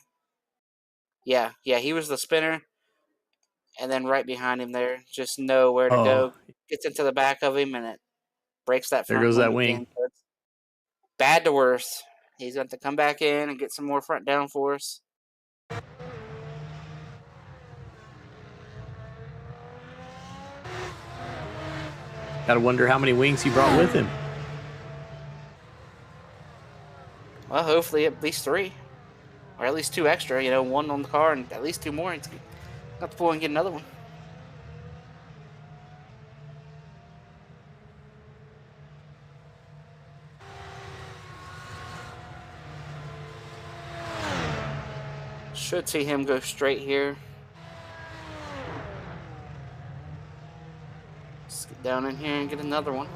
Yeah, he was the spinner. And then right behind him there, just know where to go. Gets into the back of him, and it breaks that front There goes that wing. wing. So bad to worse. He's going to come back in and get some more front downforce. Gotta wonder how many wings he brought with him. Well, hopefully at least 3. Or at least 2 extra. 1 on the car and at least 2 more. He's got to pull and get another one. Should see him go straight here. Let's get down in here and get another one.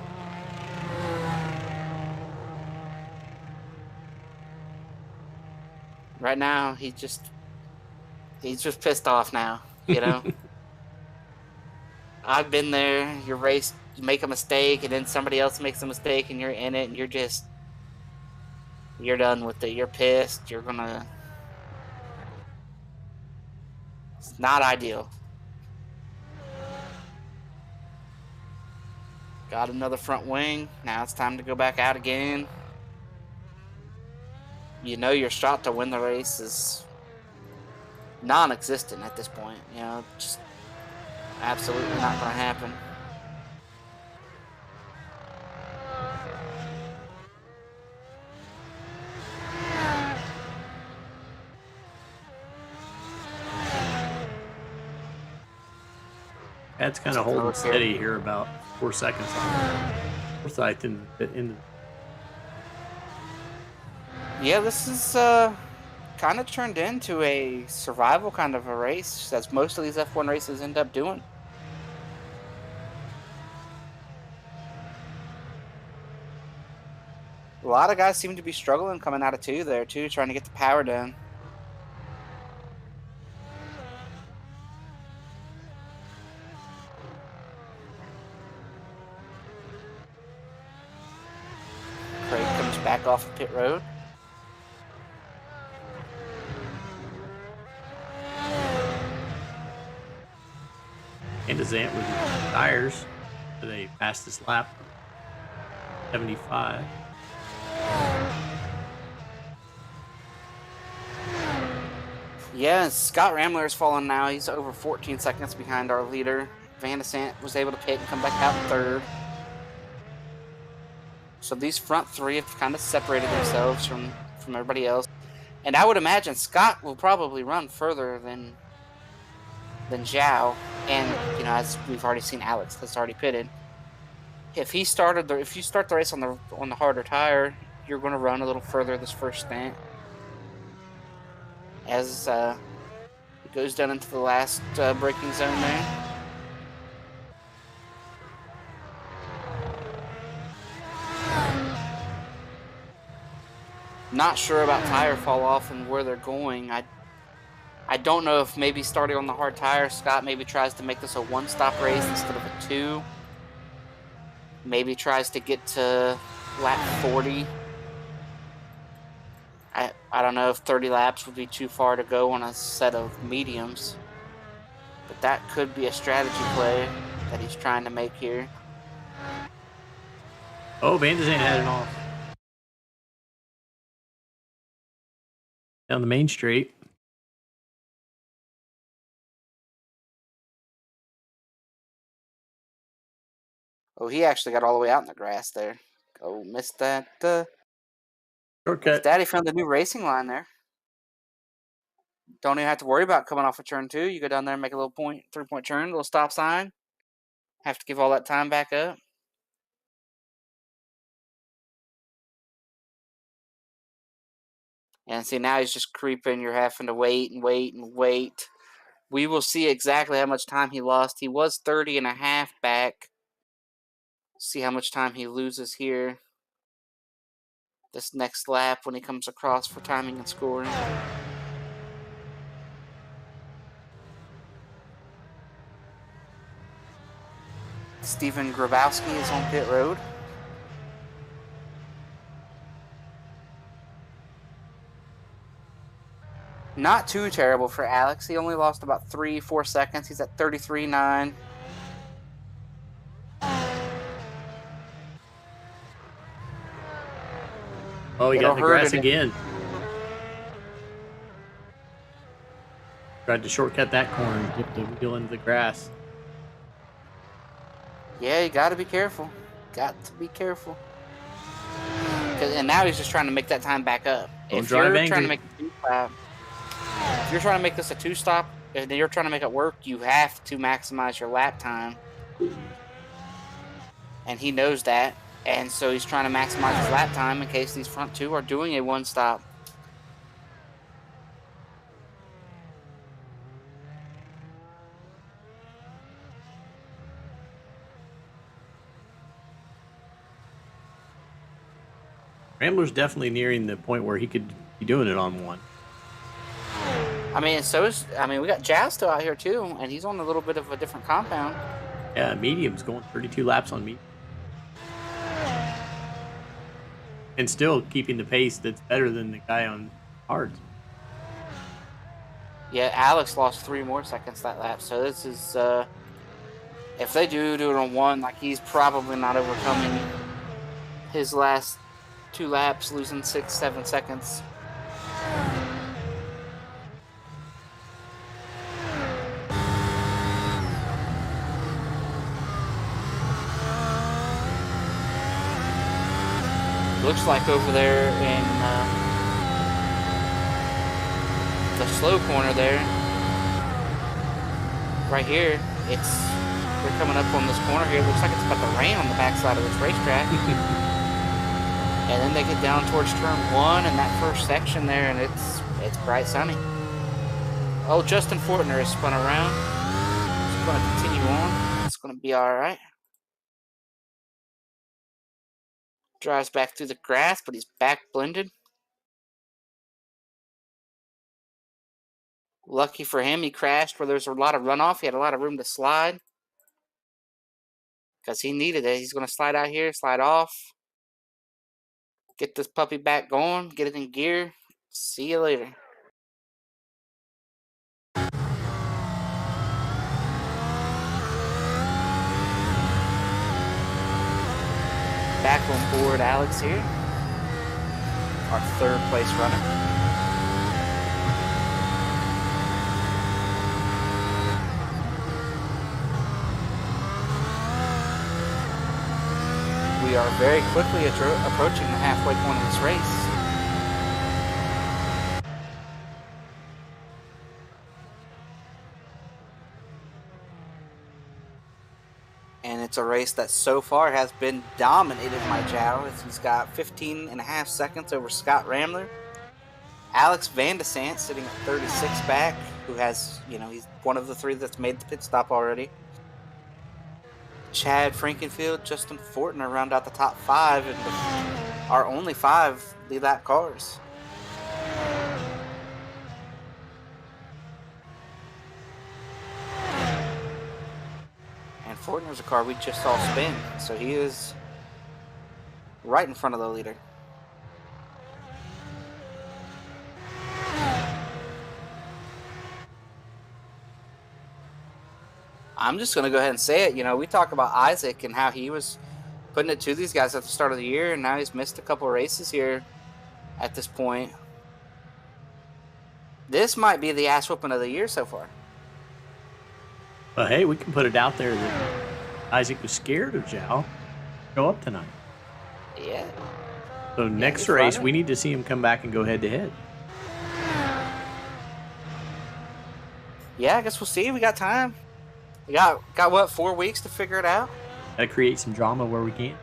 Right now, he's just pissed off now, I've been there. You race, you make a mistake, and then somebody else makes a mistake, and you're in it, and you're done with it. You're pissed. It's not ideal. Got another front wing. Now it's time to go back out again. you know your shot to win the race is non-existent at this point. You know, just absolutely not going to happen. That's kind of Taking a holding look here. steady here, about 4 seconds on Forsyth in the Yeah, this is kind of turned into a survival kind of a race, as most of these F1 races end up doing. A lot of guys seem to be struggling coming out of 2 there, too, trying to get the power down. Craig comes back off of pit road. Vandazant with the tires for the fastest lap, 75. Yeah, Scott Ramler is falling now. He's over 14 seconds behind our leader. Vandazant was able to pit and come back out in 3rd. So these front 3 have kind of separated themselves from everybody else. And I would imagine Scott will probably run further than Joao. And, you know, as we've already seen, Alex has already pitted. If you start the race on the harder tire, you're going to run a little further this first stint. As it goes down into the last braking zone there. Not sure about tire fall off and where they're going. I don't know if maybe starting on the hard tire, Scott maybe tries to make this a 1-stop race instead of a 2. Maybe tries to get to lap 40. I don't know if 30 laps would be too far to go on a set of mediums. But that could be a strategy play that he's trying to make here. Oh, Vandazant had it off. Down the main straight. Oh, he actually got all the way out in the grass there. Oh, missed that. His Shortcut. daddy found a new racing line there. Don't even have to worry about coming off of turn 2. You go down there and make a little 3-point turn, little stop sign. Have to give all that time back up. And see, now he's just creeping. You're having to wait and wait and wait. We will see exactly how much time he lost. He was 30 and a half back. See how much time he loses here. This next lap when he comes across for timing and scoring. Steven Grabowski is on pit road. Not too terrible for Alex. He only lost about 3-4 seconds. He's at 33.9. Oh, he got in the grass again. Tried to shortcut that corner and get the wheel into the grass. Yeah, you got to be careful. Got to be careful. And now he's just trying to make that time back up. If you're trying to make a 2-stop, if you're trying to make this a 2-stop, and you're trying to make it work, you have to maximize your lap time. And he knows that. And so he's trying to maximize his lap time in case these front 2 are doing a 1-stop. Rambler's definitely nearing the point where he could be doing it on 1. I mean, we got Jazz still out here too, and he's on a little bit of a different compound. Yeah, medium's going 32 laps on me. And still keeping the pace that's better than the guy on hards. Yeah, Alex lost 3 more seconds that lap, so this is, if they do it on 1, like, he's probably not overcoming his last 2 laps, losing 6-7 seconds. looks like over there in the slow corner there. Right here, we're coming up on this corner here. It looks like it's about to rain on the backside of this racetrack. And then they get down towards turn 1 and that first section there, and it's bright sunny. Oh, Justin Fortner is spun around. He's going to continue on. It's going to be all right. Drives back through the grass, but he's back blended. Lucky for him, he crashed where there's a lot of runoff. He had a lot of room to slide because he needed it. He's going to slide out here, slide off. Get this puppy back going, get it in gear. See you later. Back on board, Alex here, our third place runner. We are very quickly approaching the halfway point of this race. And it's a race that so far has been dominated by Joao. He's got 15.5 seconds over Scott Ramler. Alex Van de Sant sitting at 36 back, who has, he's one of the 3 that's made the pit stop already. Chad Frankenfield, Justin Fortner round out the top 5, and our only 5 lead lap cars. And Fortner's a car we just saw spin, so he is right in front of the leader. I'm just going to go ahead and say it. We talk about Isaac and how he was putting it to these guys at the start of the year, and now he's missed a couple of races here at this point. This might be the ass whooping of the year so far. Well, hey, we can put it out there that Isaac was scared of Joao. Go up tonight. Yeah. So next race, we need to see him come back and go head-to-head. Yeah, I guess we'll see. We got time. We got what, 4 weeks to figure it out? Gotta create some drama where we can.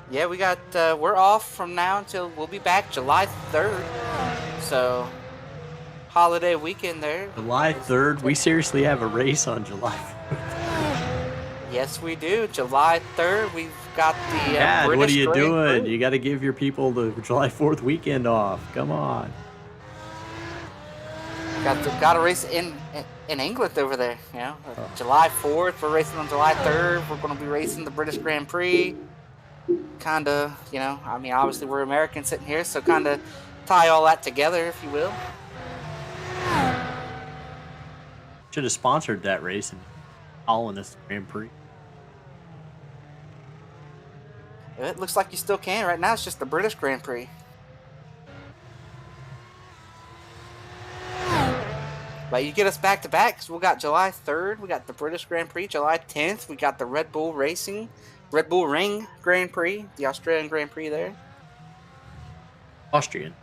Yeah, we got, we're off from now until we'll be back July 3rd. So, holiday weekend there. July 3rd? We seriously have a race on July 4th. Yes, we do. July 3rd, we've got the Dad, British what are you Grand doing? Prix. You got to give your people the July 4th weekend off. Come on. Got a race in England over there, July 4th, we're racing on July 3rd. We're going to be racing the British Grand Prix. Kind of, obviously we're Americans sitting here, so kind of tie all that together, if you will. Should have sponsored that race and all in this Grand Prix. It looks like you still can. Right now, it's just the British Grand Prix. But you get us back to back because we got July 3rd, we got the British Grand Prix. July 10th, we got the Red Bull Ring Grand Prix, the Australian Grand Prix there. Austrian.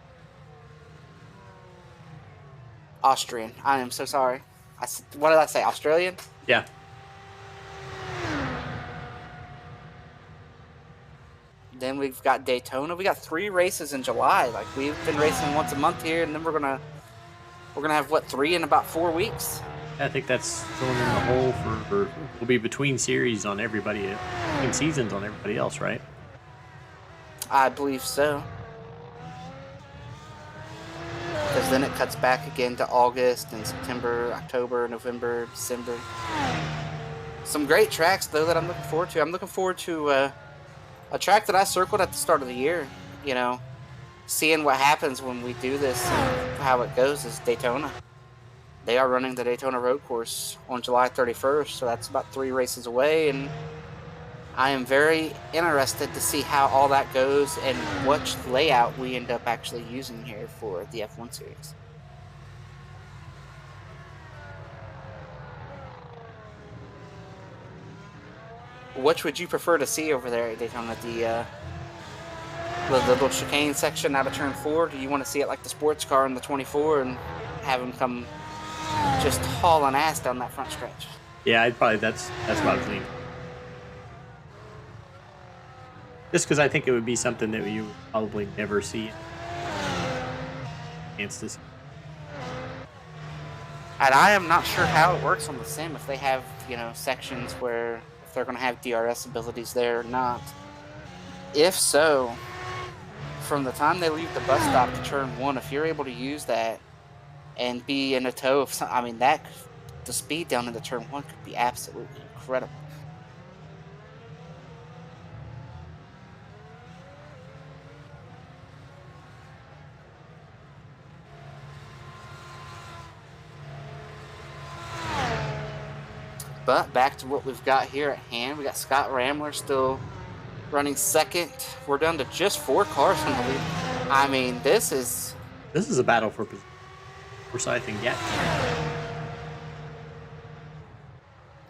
I am so sorry. What did I say? Australian? Yeah. Then we've got Daytona. We got 3 races in July. Like, we've been racing once a month here, and then we're gonna have 3 in about 4 weeks. I think that's filling in the hole for will be between series on everybody, between seasons on everybody else, right? I believe so. Because then it cuts back again to August and September, October, November, December. Some great tracks, though, that I'm looking forward to. I'm looking forward to a track that I circled at the start of the year, seeing what happens when we do this and how it goes is Daytona. They are running the Daytona road course on July 31st, so that's about 3 races away, and I am very interested to see how all that goes and which layout we end up actually using here for the F1 series. which would you prefer to see over there at Daytona? The little chicane section out of turn 4? Do you want to see it like the sports car in the 24 and have him come just hauling ass down that front stretch? Yeah, I'd probably that's what I was leaning. Just because I think it would be something that you would probably never see. Chance to see. And I am not sure how it works on the sim, if they have, sections where if they're going to have DRS abilities there or not. If so, from the time they leave the bus stop to turn 1, if you're able to use that and be in a tow of some, the speed down into turn 1 could be absolutely incredible. But back to what we've got here at hand. We got Scott Ramler still running second. We're down to just 4 cars in the lead. This is a battle for Forsyth and Gat.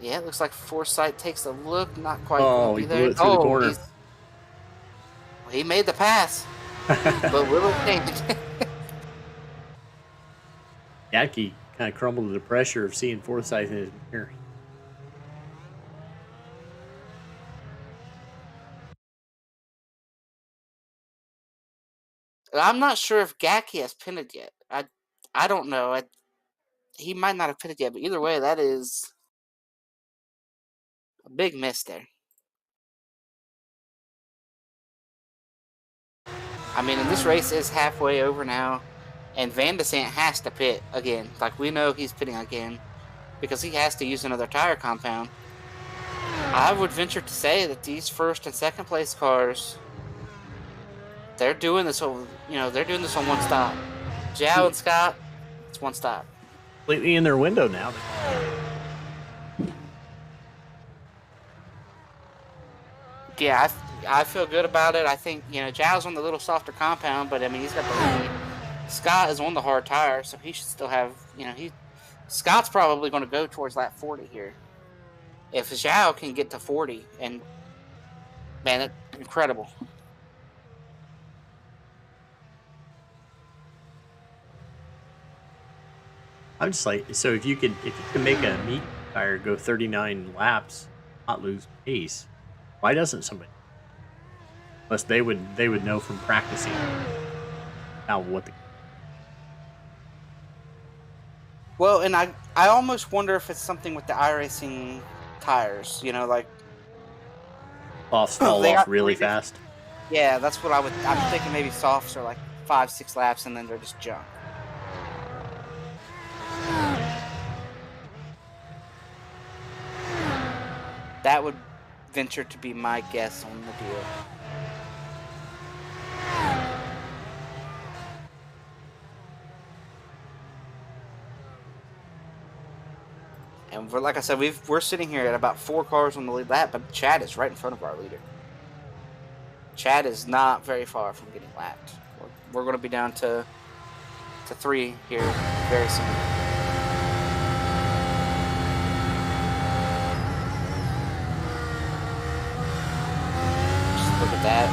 Yeah, it looks like Forsyth takes a look, not quite. Oh, he blew it through the corner. He made the pass, but will it change? Gatke kind of crumbled under the pressure of seeing Forsyth in his mirror. I'm not sure if Gatke has pitted yet. I don't know. He might not have pitted yet, but either way, that is a big miss there. And this race is halfway over now, and Van de Sant has to pit again. Like, we know he's pitting again because he has to use another tire compound. I would venture to say that these first and second place cars, they're doing this on one stop. Joao and Scott, it's one stop. Completely in their window now. Yeah, I feel good about it. I think, Joao's on the little softer compound, but he's got the lead. Scott is on the hard tire, so he should still have, Scott's probably going to go towards lap 40 here. If Joao can get to 40, and man, that's incredible. I'm just like, so if you can make a meat tire go 39 laps, not lose pace, why doesn't somebody? Unless they would know from practicing how what the. Well, and I almost wonder if it's something with the iRacing tires, like Softs fall off really fast. Yeah, that's what I'm thinking. Maybe softs are like 5-6 laps and then they're just junk. That would venture to be my guess on the deal. And like I said, we're sitting here at about 4 cars on the lead lap, but Chad is right in front of our leader. Chad is not very far from getting lapped. We're going to be down to 3 here very soon. Just look at that.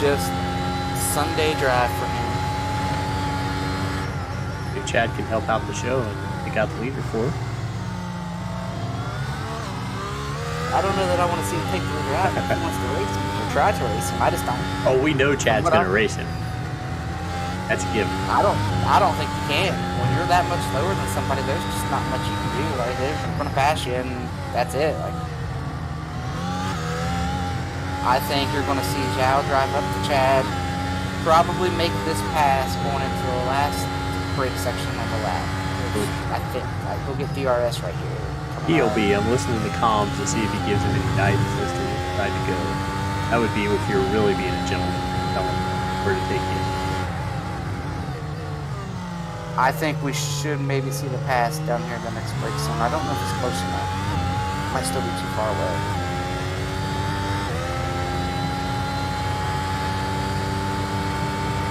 Just Sunday drive for him. If Chad can help out the show and pick out the leader for him. I don't know that I want to see him take the leader out. If he wants to race him or try to race him, I just don't. Oh, we know Chad's going to race him. That's a given. I don't think you can. When you're that much slower than somebody, there's just not much you can do. Like, they're going to pass you, and that's it. Like, I think you're going to see Joao drive up to Chad, probably make this pass going into the last brake section on the lap. I think he'll get DRS right here. He'll be. I'm listening to the comms to see if he gives him any guidance as to where to go. That would be if you're really being a gentleman. Tell him where to take you. I think we should maybe see the pass down here in the next brake zone. I don't know if it's close enough. It might still be too far away.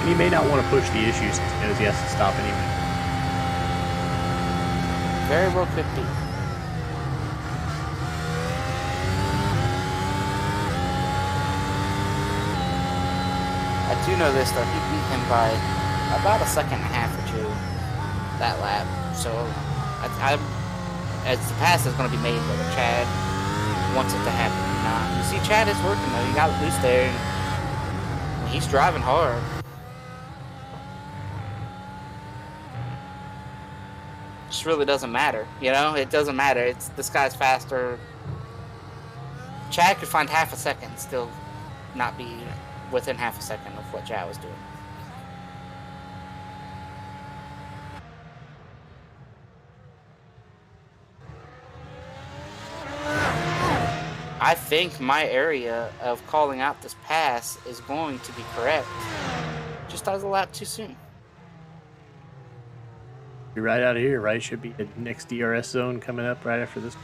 And he may not want to push the issue since he knows he has to stop anyway. Very well could be. do know this, though. He beat him by about a second and a half or two that lap. So, as the pass is going to be made, whether Chad wants it to happen or not. You see, Chad is working, though. He got loose there, and he's driving hard. Just really doesn't matter, you know? It doesn't matter. It's this guy's faster. Chad could find half a second and still not be within half a second of what Chad was doing. I think my area of calling out this pass is going to be correct. Just as a lap too soon. Be right out of here, right? Should be the next DRS zone coming up right after this.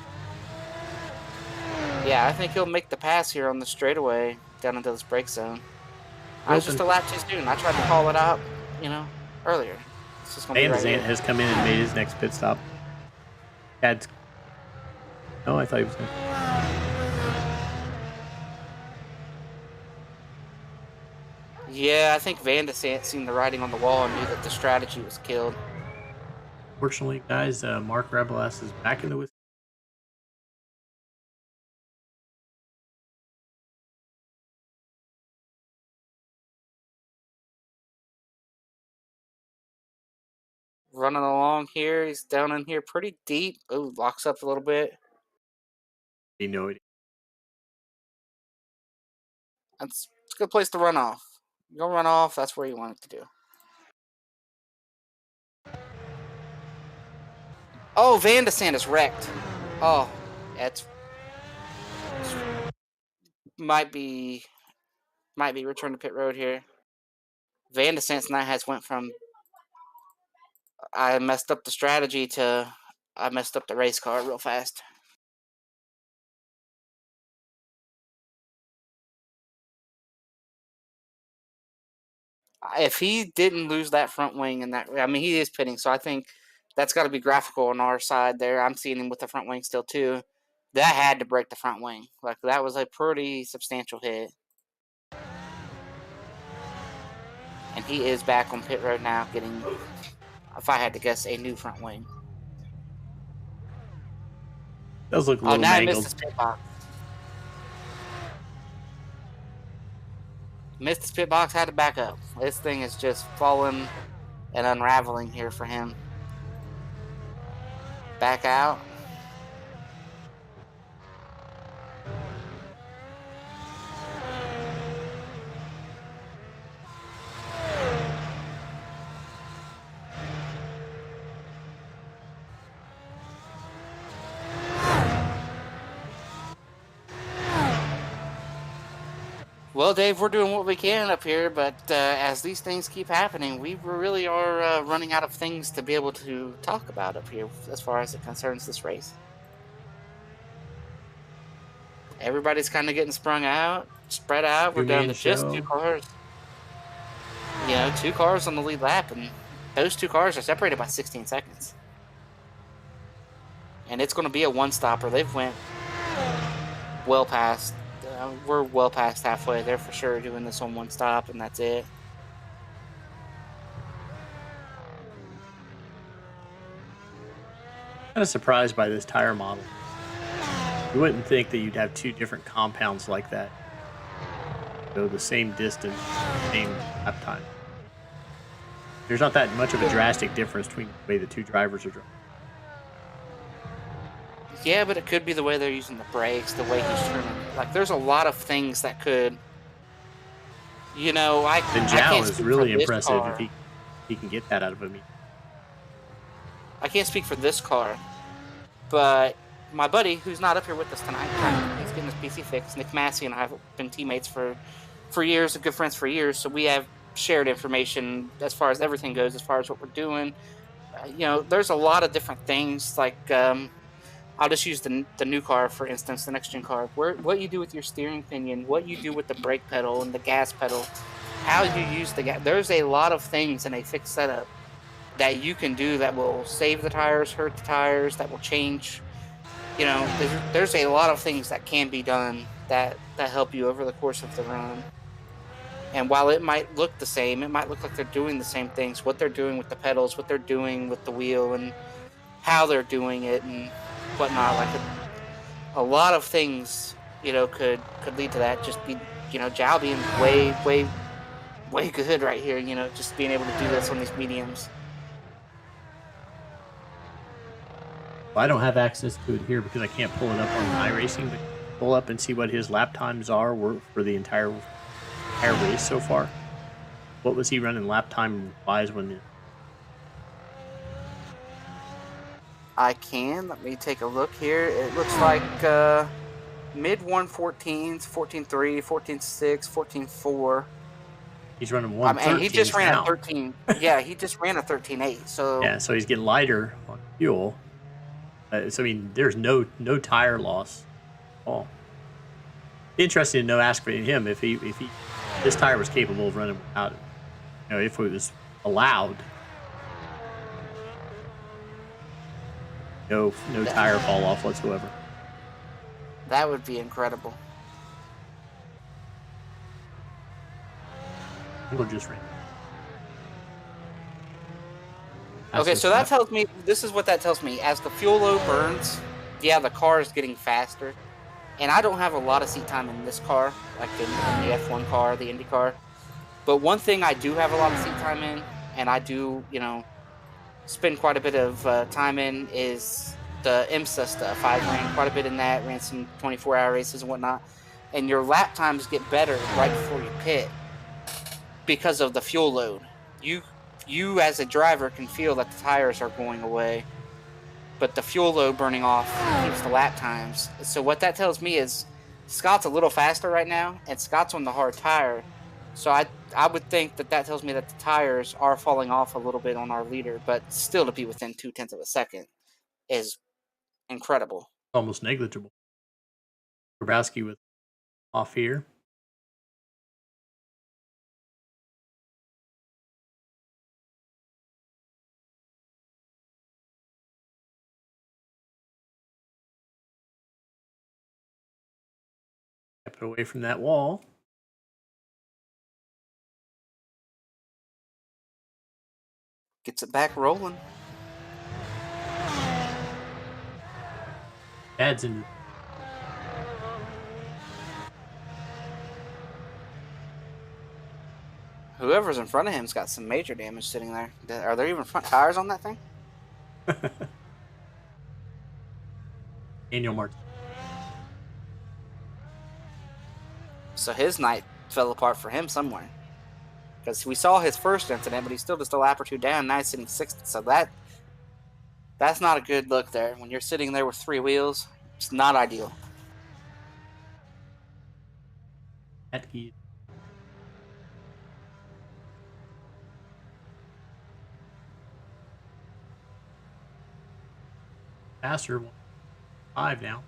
Yeah, I think he'll make the pass here on the straightaway down into this brake zone. I was just a lap too soon. I tried to call it out, earlier. It's just gonna be right here. has come in and made his next pit stop. Chad's. No, I thought he was going to. Yeah, I think Van de Sant seen the writing on the wall and knew that the strategy was killed. Fortunately, guys, Mark Rebelas is back in the whistle. Running along here, he's down in here pretty deep. Oh, locks up a little bit. He knew it. It's a good place to run off. You go run off, that's where you want it to do. Oh, Van de Sant is wrecked. Oh, it's might be return to pit road here. Van de Sant's night has went from I messed up the strategy to I messed up the race car real fast. If he didn't lose that front wing and he is pitting, so I think that's got to be graphical on our side there. I'm seeing him with the front wing still too. That had to break the front wing. Like that was a pretty substantial hit. And he is back on pit road now, getting, if I had to guess, a new front wing. Does look a little now mangled. He missed his pit box. Missed his pit box, had to back up. This thing is just falling and unraveling here for him. Back out. Well, Dave, we're doing what we can up here, but as these things keep happening, we really are running out of things to be able to talk about up here as far as it concerns this race. Everybody's kind of getting spread out. We're down to just two cars. 2 cars on the lead lap, and those 2 cars are separated by 16 seconds. And it's going to be a one-stopper. They've went well past. We're well past halfway. They're for sure doing this on one stop, and that's it. Kind of surprised by this tire model. You wouldn't think that you'd have 2 different compounds like that. Go the same distance, same lap time. There's not that much of a drastic difference between the way the 2 drivers are driving. Yeah, but it could be the way they're using the brakes, the way he's turning. Like, there's a lot of things that could, And Joao is really impressive if he can get that out of him. I can't speak for this car, but my buddy, who's not up here with us tonight, he's getting his PC fixed. Nick Masse and I have been teammates for years, and good friends for years, so we have shared information as far as everything goes, as far as what we're doing. There's a lot of different things, like I'll just use the new car, for instance, the next-gen car. What you do with your steering pinion, what you do with the brake pedal and the gas pedal, how you use the gas. There's a lot of things in a fixed setup that you can do that will save the tires, hurt the tires, that will change. There's a lot of things that can be done that help you over the course of the run. And while it might look the same, it might look like they're doing the same things. What they're doing with the pedals, what they're doing with the wheel, and how they're doing it, and whatnot. Like a lot of things, could lead to that. Just be, Joao being way good right here. Just being able to do this on these mediums. I don't have access to it here because I can't pull it up on iRacing, but pull up and see what his lap times are for the entire race so far. What was he running lap time wise when? I can. Let me take a look here. It looks like mid 114s, 14.3, 14.6, 14.4. He's running 113. And he just ran now. a 13. Yeah, he just ran a 13.8. So yeah, so he's getting lighter on fuel. So I mean, there's no tire loss at all. Interesting to know, ask for him if this tire was capable of running without it. If it was allowed. No tire fall off whatsoever. That would be incredible. We'll just ran. Okay, so that tells me, this is what that tells me. As the fuel load burns, yeah, the car is getting faster. And I don't have a lot of seat time in this car, like in the F1 car, the Indy car. But one thing I do have a lot of seat time in, and I do, spend quite a bit of time in, is the IMSA stuff. I ran quite a bit in that, ran some 24-hour races and whatnot. And your lap times get better right before you pit because of the fuel load. You as a driver can feel that the tires are going away, but the fuel load burning off keeps the lap times. So what that tells me is Scott's a little faster right now, and Scott's on the hard tire. So I would think that tells me that the tires are falling off a little bit on our leader, but still to be within 0.2 of a second is incredible. Almost negligible. Grabowski with off here. Kept it away from that wall. Gets it back rolling. Adds into. Whoever's in front of him's got some major damage sitting there. Are there even front tires on that thing? Daniel Martin. So his night fell apart for him somewhere. Because we saw his first incident, but he's still just a lap or two down. Now he's sitting sixth. So that's not a good look there. When you're sitting there with three wheels, it's not ideal. Faster, 5 now.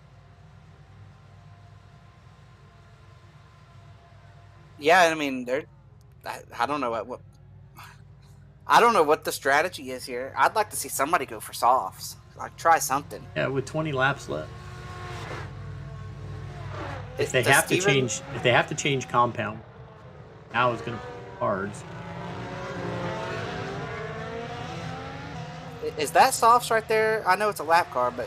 Yeah, I mean, I don't know what I don't know what the strategy is here. I'd like to see somebody go for softs. Like, try something. Yeah, with 20 laps left. If they have to change compound, now it's going to be cards. Is that softs right there? I know it's a lap car, but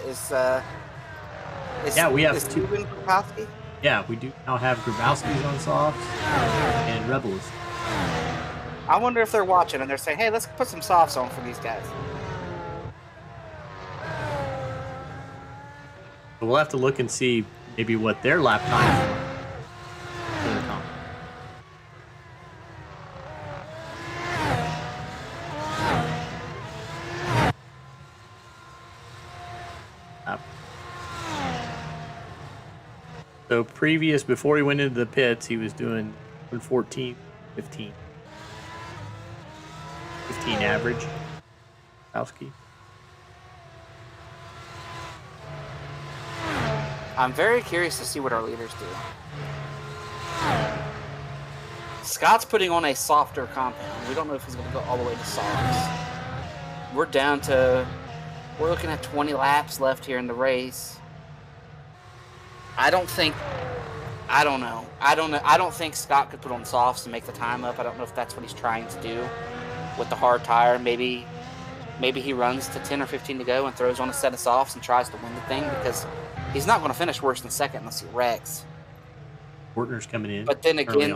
we have two. Grabowski? Yeah, we do now have Grabowski's on softs and Rebels. I wonder if they're watching and they're saying, hey, let's put some softs on for these guys. But we'll have to look and see maybe what their lap time is. So before he went into the pits, he was doing 14, 15. 15 average. Grabowski. I'm very curious to see what our leaders do. Scott's putting on a softer compound. We don't know if he's going to go all the way to softs. We're looking at 20 laps left here in the race. I don't think I don't know. I don't know. I don't think Scott could put on softs to make the time up. I don't know if that's what he's trying to do with the hard tire. Maybe he runs to 10 or 15 to go and throws on a set of softs and tries to win the thing, because he's not going to finish worse than second unless he wrecks. Fortner's coming in. But then early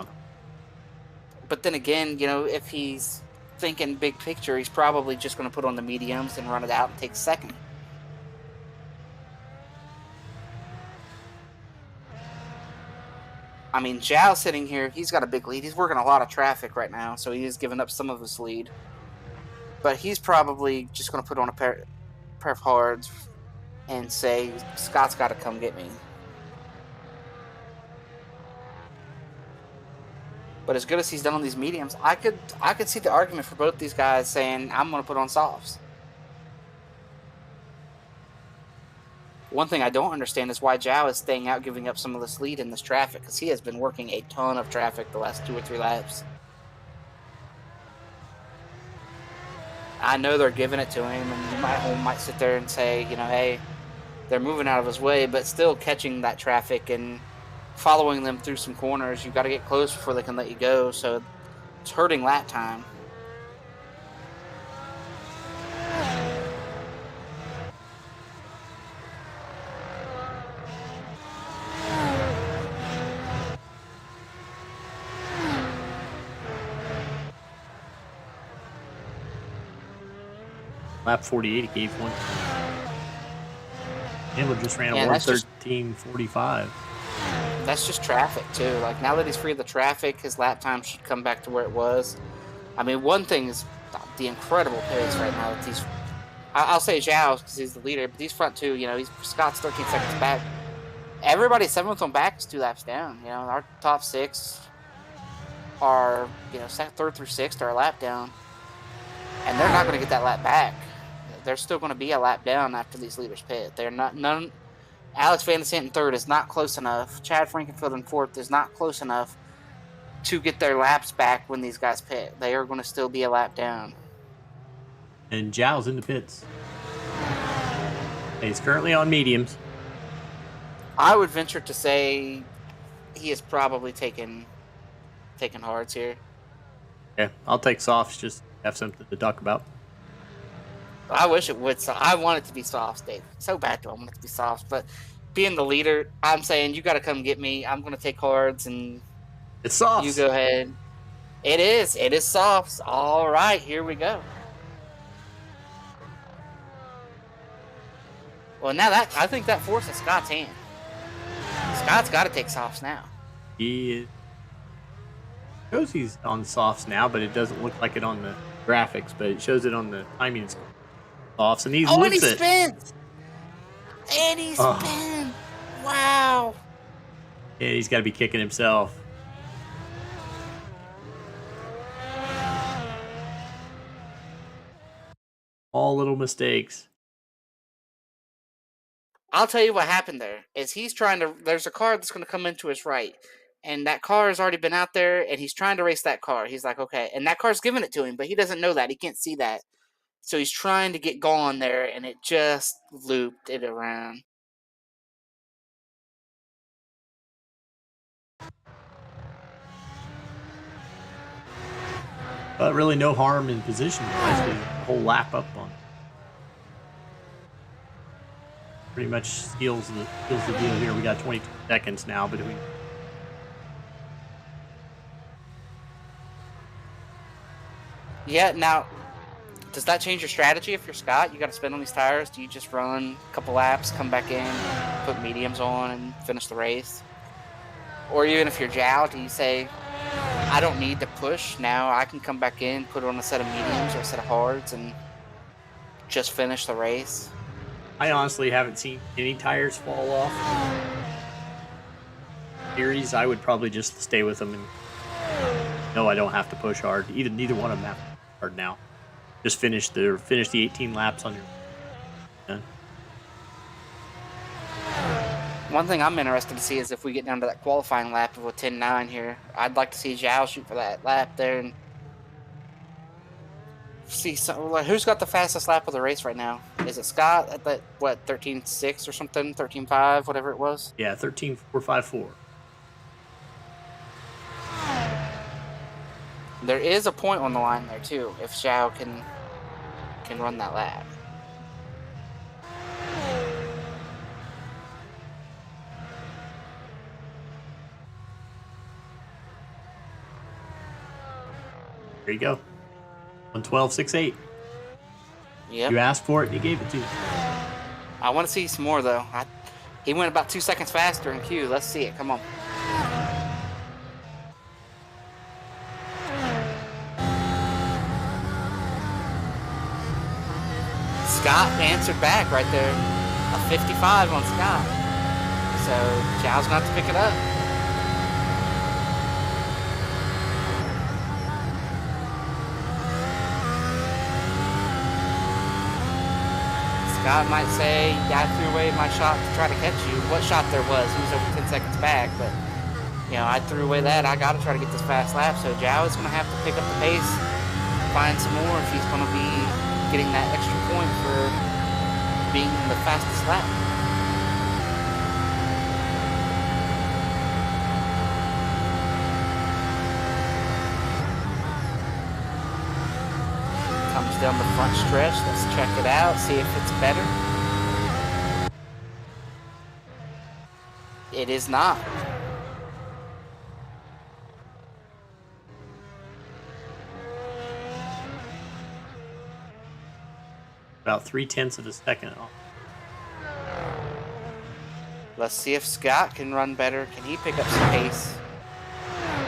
again, you know, if he's thinking big picture, he's probably just going to put on the mediums and run it out and take second. I mean, Joao sitting here, he's got a big lead. He's working a lot of traffic right now, so he is giving up some of his lead. But he's probably just going to put on a pair of hards and say, Scott's got to come get me. But as good as he's done on these mediums, I could see the argument for both these guys saying, I'm going to put on softs. One thing I don't understand is why Joao is staying out, giving up some of this lead in this traffic, because he has been working a ton of traffic the last 2 or 3 laps. I know they're giving it to him, and Holm might sit there and say, you know, hey, they're moving out of his way, but still catching that traffic and following them through some corners. You've got to get close before they can let you go, so it's hurting lap time. Lap 48, he gave one. Hamler just ran a 1:13.45. That's just traffic, too. Like, now that he's free of the traffic, his lap time should come back to where it was. I mean, one thing is the incredible pace right now. That these, I'll say Joao because he's the leader, but these front two, you know, Scott's 13 seconds back. Everybody 7th on back is 2 laps down. You know, our top 6 are, you know, 3rd through 6th are a lap down. And they're not going to get that lap back. They're still going to be a lap down after these leaders pit. They're not none. Alex Van Sant in 3rd is not close enough. Chad Frankenfield in 4th is not close enough to get their laps back when these guys pit. They are going to still be a lap down. And Zhao's in the pits. He's currently on mediums. I would venture to say he is probably taking hards here. Yeah, I'll take softs. Just have something to talk about. I wish it would. I want it to be softs, Dave. So bad to I want it to be softs, but being the leader, I'm saying you got to come get me. I'm going to take hards, and it's softs. You go ahead. It is softs. All right, here we go. Well, now I think that forces Scott's hand. Scott's got to take softs now. He shows he's on softs now, but it doesn't look like it on the graphics, but it shows it on the timing softs, and he lifts it. Spins! And he spins! Wow! Yeah, he's got to be kicking himself. All little mistakes. I'll tell you what happened there. Is he's trying to... There's a car that's going to come into his right. And that car has already been out there, and he's trying to race that car. He's like, okay. And that car's giving it to him, but he doesn't know that. He can't see that. So he's trying to get going there, and it just looped it around. But really no harm in position. Basically, the whole lap up on. Pretty much steals the deal here. We got 22 seconds now between. Yeah, now, does that change your strategy if you're Scott? You got to spin on these tires? Do you just run a couple laps, come back in, put mediums on, and finish the race? Or even if you're Joao, do you say, I don't need to push. Now I can come back in, put on a set of mediums or a set of hards, and just finish the race? I honestly haven't seen any tires fall off. Series, I would probably just stay with them and no, I don't have to push hard. Neither one of them have to push hard now. Just finish the 18 laps on your. Done. One thing I'm interested to see is if we get down to that qualifying lap of a 10-9 here. I'd like to see Joao shoot for that lap there and see who's got the fastest lap of the race right now. Is it Scott at that 13.6 or something, 13.5, whatever it was? Yeah, 13.454. There is a point on the line there too, if Joao can run that lap. There you go. 112.68. Yep. You asked for it, and he gave it to you. I want to see some more though. He went about 2 seconds faster in Q. Let's see it. Come on. Scott answered back right there. A 55 on Scott. So Joao's going to have to pick it up. Scott might say, yeah, I threw away my shot to try to catch you. What shot there was? He was over 10 seconds back, but I threw away that. I got to try to get this fast lap. So Joao is going to have to pick up the pace, find some more if he's going to be getting that extra point for being the fastest lap. Comes down the front stretch. Let's check it out, see if it's better. It is not. About 0.3 of a second off. Let's see if Scott can run better. Can he pick up some pace?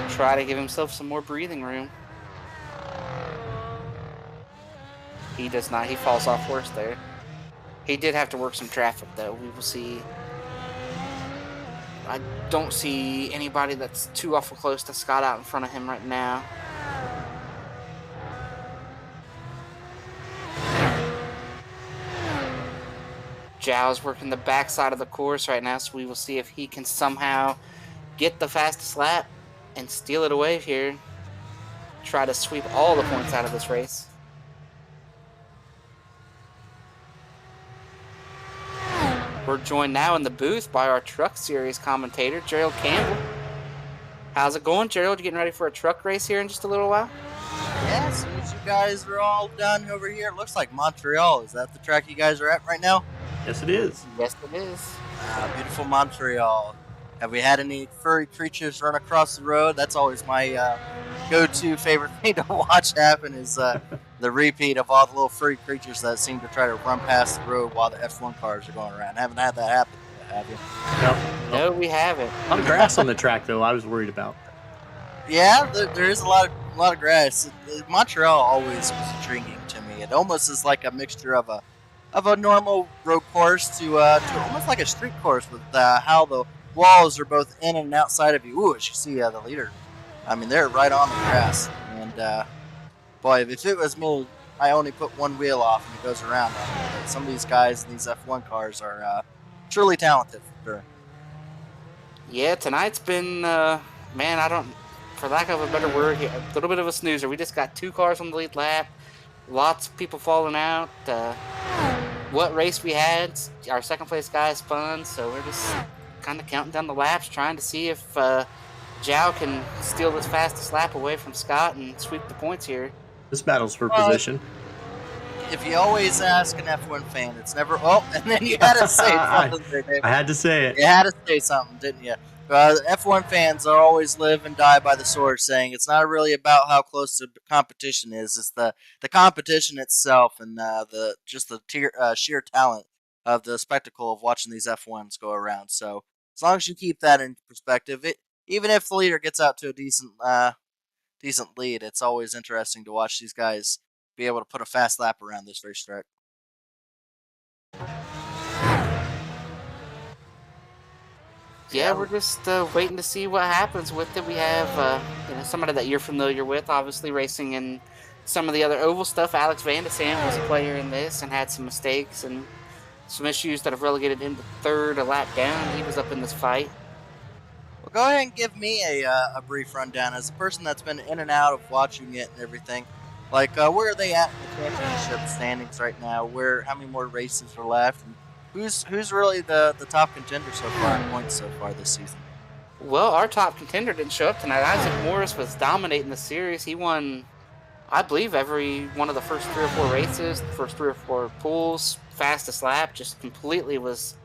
Try to give himself some more breathing room. He does not. He falls off worse there. He did have to work some traffic, though. We will see. I don't see anybody that's too awful close to Scott out in front of him right now. Joao's working the backside of the course right now, so we will see if he can somehow get the fastest lap and steal it away here. Try to sweep all the points out of this race. We're joined now in the booth by our Truck Series commentator, Gerald Campbell. How's it going, Gerald? You getting ready for a truck race here in just a little while? Yeah, as soon as you guys are all done over here, it looks like Montreal. Is that the track you guys are at right now? Yes, it is. Yes, it is. Beautiful Montreal. Have we had any furry creatures run across the road? That's always my go-to favorite thing to watch happen is the repeat of all the little furry creatures that seem to try to run past the road while the F1 cars are going around. Haven't had that happen yet, have you? No, we haven't. A lot of grass on the track, though. I was worried about. Yeah, there is a lot of grass. Montreal always was intriguing to me. It almost is like a mixture of a normal road course to almost like a street course with how the walls are both in and outside of you. Ooh, as you see the leader. I mean, they're right on the grass. And boy, if it was me, I only put one wheel off and it goes around. Some of these guys in these F1 cars are truly talented for sure. Yeah, tonight's been, for lack of a better word, a little bit of a snoozer. We just got 2 cars on the lead lap. Lots of people falling out. What race we had, our second place guy spun, so we're just kind of counting down the laps, trying to see if Joao can steal this fastest lap away from Scott and sweep the points here. This battle's for position. If you always ask an F1 fan, it's never, and then you had to say something. I had to say it. You had to say something, didn't you? F1 fans are always live and die by the sword, saying it's not really about how close the competition is. It's the competition itself and the sheer talent of the spectacle of watching these F1s go around. So as long as you keep that in perspective, even if the leader gets out to a decent lead, it's always interesting to watch these guys be able to put a fast lap around this racetrack. Yeah, we're just waiting to see what happens with it. We have somebody that you're familiar with, obviously racing in some of the other oval stuff. Alex Van de Sand was a player in this and had some mistakes and some issues that have relegated him to third a lap down. He was up in this fight. Well, go ahead and give me a brief rundown as a person that's been in and out of watching it and everything. Like, where are they at in the championship standings right now? How many more races are left? And who's really the top contender so far in points so far this season? Well, our top contender didn't show up tonight. Isaac Morris was dominating the series. He won, I believe, every one of the first 3 or 4 races, the first 3 or 4 pools, fastest lap, just completely was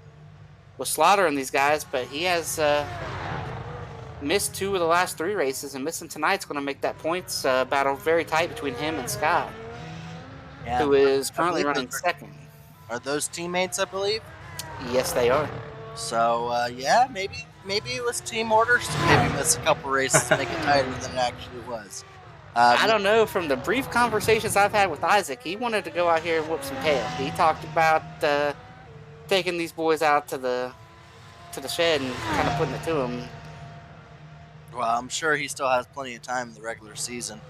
slaughtering these guys. But he has missed 2 of the last 3 races, and missing tonight's going to make that points battle very tight between him and Scott, who is currently running second. Are those teammates, I believe? Yes, they are. So, yeah, maybe it was team orders to maybe miss a couple races to make it tighter than it actually was. I don't know. From the brief conversations I've had with Isaac, he wanted to go out here and whoop some tail. He talked about taking these boys out to the shed and kind of putting it to them. Well, I'm sure he still has plenty of time in the regular season.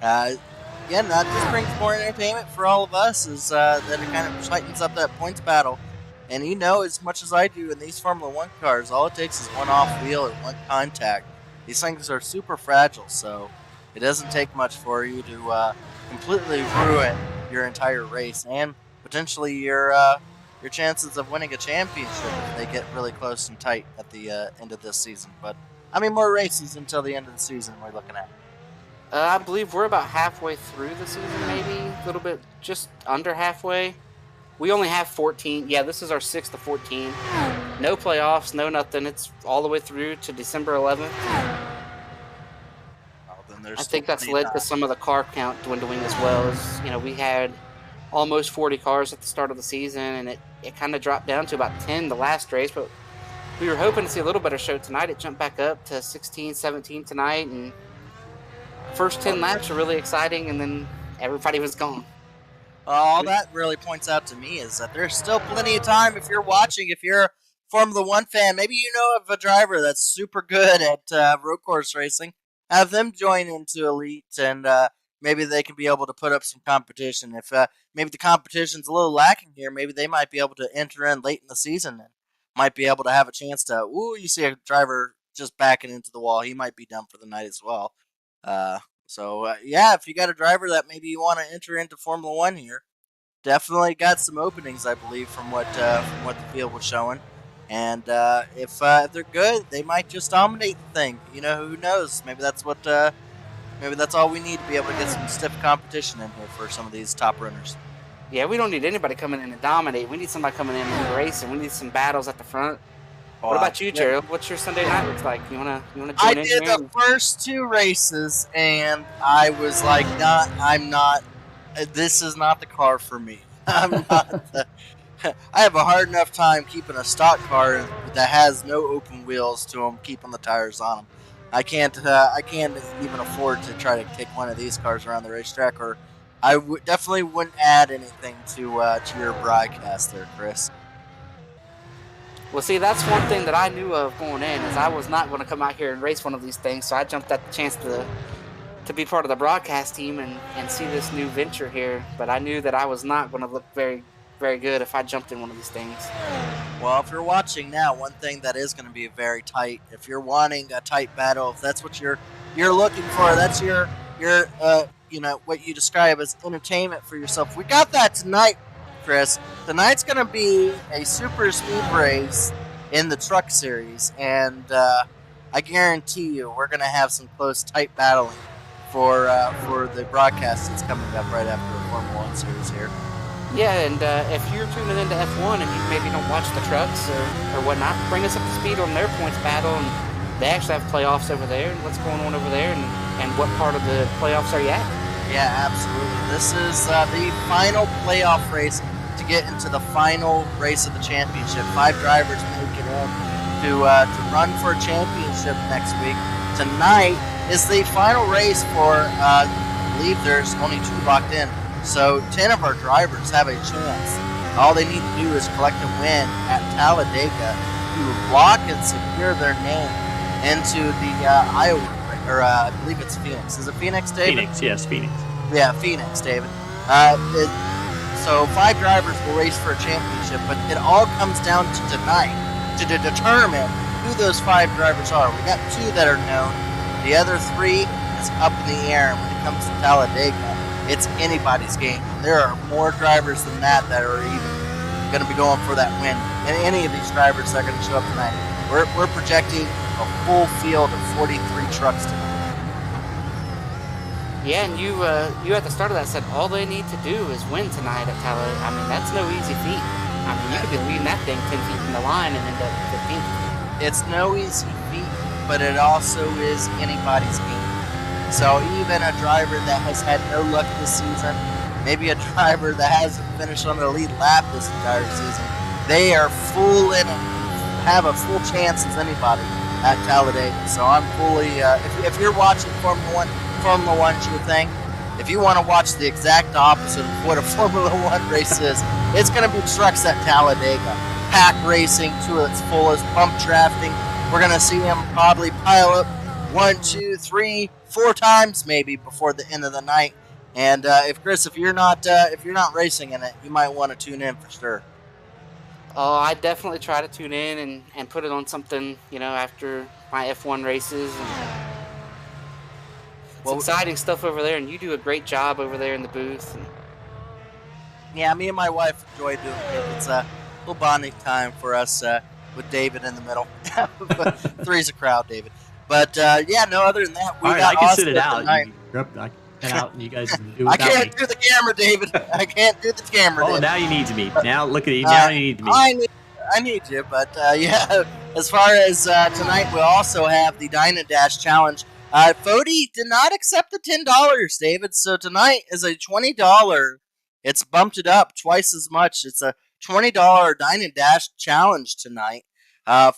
Again, that just brings more entertainment for all of us, is that it kind of tightens up that points battle. And you know, as much as I do in these Formula One cars, all it takes is one off wheel or one contact. These things are super fragile, so it doesn't take much for you to completely ruin your entire race and potentially your chances of winning a championship if they get really close and tight at the end of this season. But how many more races until the end of the season we're looking at? I believe we're about halfway through the season, maybe a little bit, just under halfway. We only have 14. Yeah, this is our 6th of 14. No playoffs, no nothing. It's all the way through to December 11th. Well, then I think that's led to some of the car count dwindling as well. As, you know, we had almost 40 cars at the start of the season, and it kind of dropped down to about 10 the last race. But we were hoping to see a little better show tonight. It jumped back up to 16, 17 tonight, and first 10 laps were really exciting, and then everybody was gone. All that really points out to me is that there's still plenty of time if you're watching, if you're a Formula One fan. Maybe you know of a driver that's super good at road course racing. Have them join into Elite, and maybe they can be able to put up some competition. If maybe the competition's a little lacking here, maybe they might be able to enter in late in the season and might be able to have a chance to, you see a driver just backing into the wall. He might be done for the night as well. So, yeah, if you got a driver that maybe you want to enter into Formula One here, definitely got some openings, I believe, from what the field was showing. And if they're good, they might just dominate the thing. You know, who knows? Maybe that's all we need to be able to get some stiff competition in here for some of these top runners. Yeah, we don't need anybody coming in and dominate. We need somebody coming in and racing. We need some battles at the front. What about you, Gerald? What's your Sunday night look like? You wanna join in? I did the first 2 races, and I was like, I'm not. This is not the car for me. I'm not. I have a hard enough time keeping a stock car that has no open wheels to them, keeping the tires on them. I can't even afford to try to take one of these cars around the racetrack, or I definitely wouldn't add anything to your broadcast there, Chris. Well, see, that's one thing that I knew of going in, is I was not going to come out here and race one of these things, so I jumped at the chance to be part of the broadcast team and see this new venture here. But I knew that I was not going to look very, very good if I jumped in one of these things. Well, if you're watching now, one thing that is going to be very tight, if you're wanting a tight battle, if that's what you're looking for, that's your what you describe as entertainment for yourself. We got that tonight, Chris. Tonight's going to be a super speed race in the truck series, and I guarantee you we're going to have some close, tight battling for the broadcast that's coming up right after the Formula One series here. Yeah, and if you're tuning into F1 and you maybe don't watch the trucks or whatnot, bring us up to speed on their points battle. And they actually have playoffs over there, and what's going on over there, and what part of the playoffs are you at? Yeah, absolutely. This is the final playoff race to get into the final race of the championship. 5 drivers make it in to run for a championship next week. Tonight is the final race for, I believe there's only 2 locked in. So 10 of our drivers have a chance. All they need to do is collect a win at Talladega to lock and secure their name into the Iowa, or I believe it's Phoenix. Is it Phoenix, David? Phoenix, yes, Phoenix. Yeah, Phoenix, David. So 5 drivers will race for a championship, but it all comes down to tonight to determine who those 5 drivers are. We got 2 that are known. The other 3 is up in the air. And when it comes to Talladega, it's anybody's game. There are more drivers than that are even going to be going for that win. And any of these drivers that are going to show up tonight, we're projecting a full field of 43 trucks tonight. Yeah, and you at the start of that said all they need to do is win tonight at Talladega. I mean, that's no easy feat. I mean, you could be leading that thing 10 feet from the line and end up 15th. It's no easy feat, but it also is anybody's game. So even a driver that has had no luck this season, maybe a driver that hasn't finished on the lead lap this entire season, they are full in it, have a full chance as anybody at Talladega. So I'm fully, if you're watching Formula One's your thing, if you want to watch the exact opposite of what a Formula One race is, it's going to be trucks at Talladega. Pack racing to its fullest, bump drafting. We're going to see them probably pile up 1, 2, 3, 4 times maybe before the end of the night. And if you're not racing in it, you might want to tune in for sure. Oh, I definitely try to tune in and put it on something, after my F1 races. And it's exciting stuff over there, and you do a great job over there in the booth. Yeah, me and my wife enjoy doing it. It's a little bonding time for us with David in the middle. 3's a crowd, David. But other than that, we got I can Austin sit it out. tonight. I can sit out, and you guys can do it I without can't me. do the camera, David. I can't do the camera. Oh, David. now you need me. Now look at you. Now you need me. I need you, but as far as tonight, we also have the Dine and Dash Challenge. Fody did not accept the $10, David. So tonight is a $20. It's bumped it up twice as much. It's a $20 Dine and Dash Challenge tonight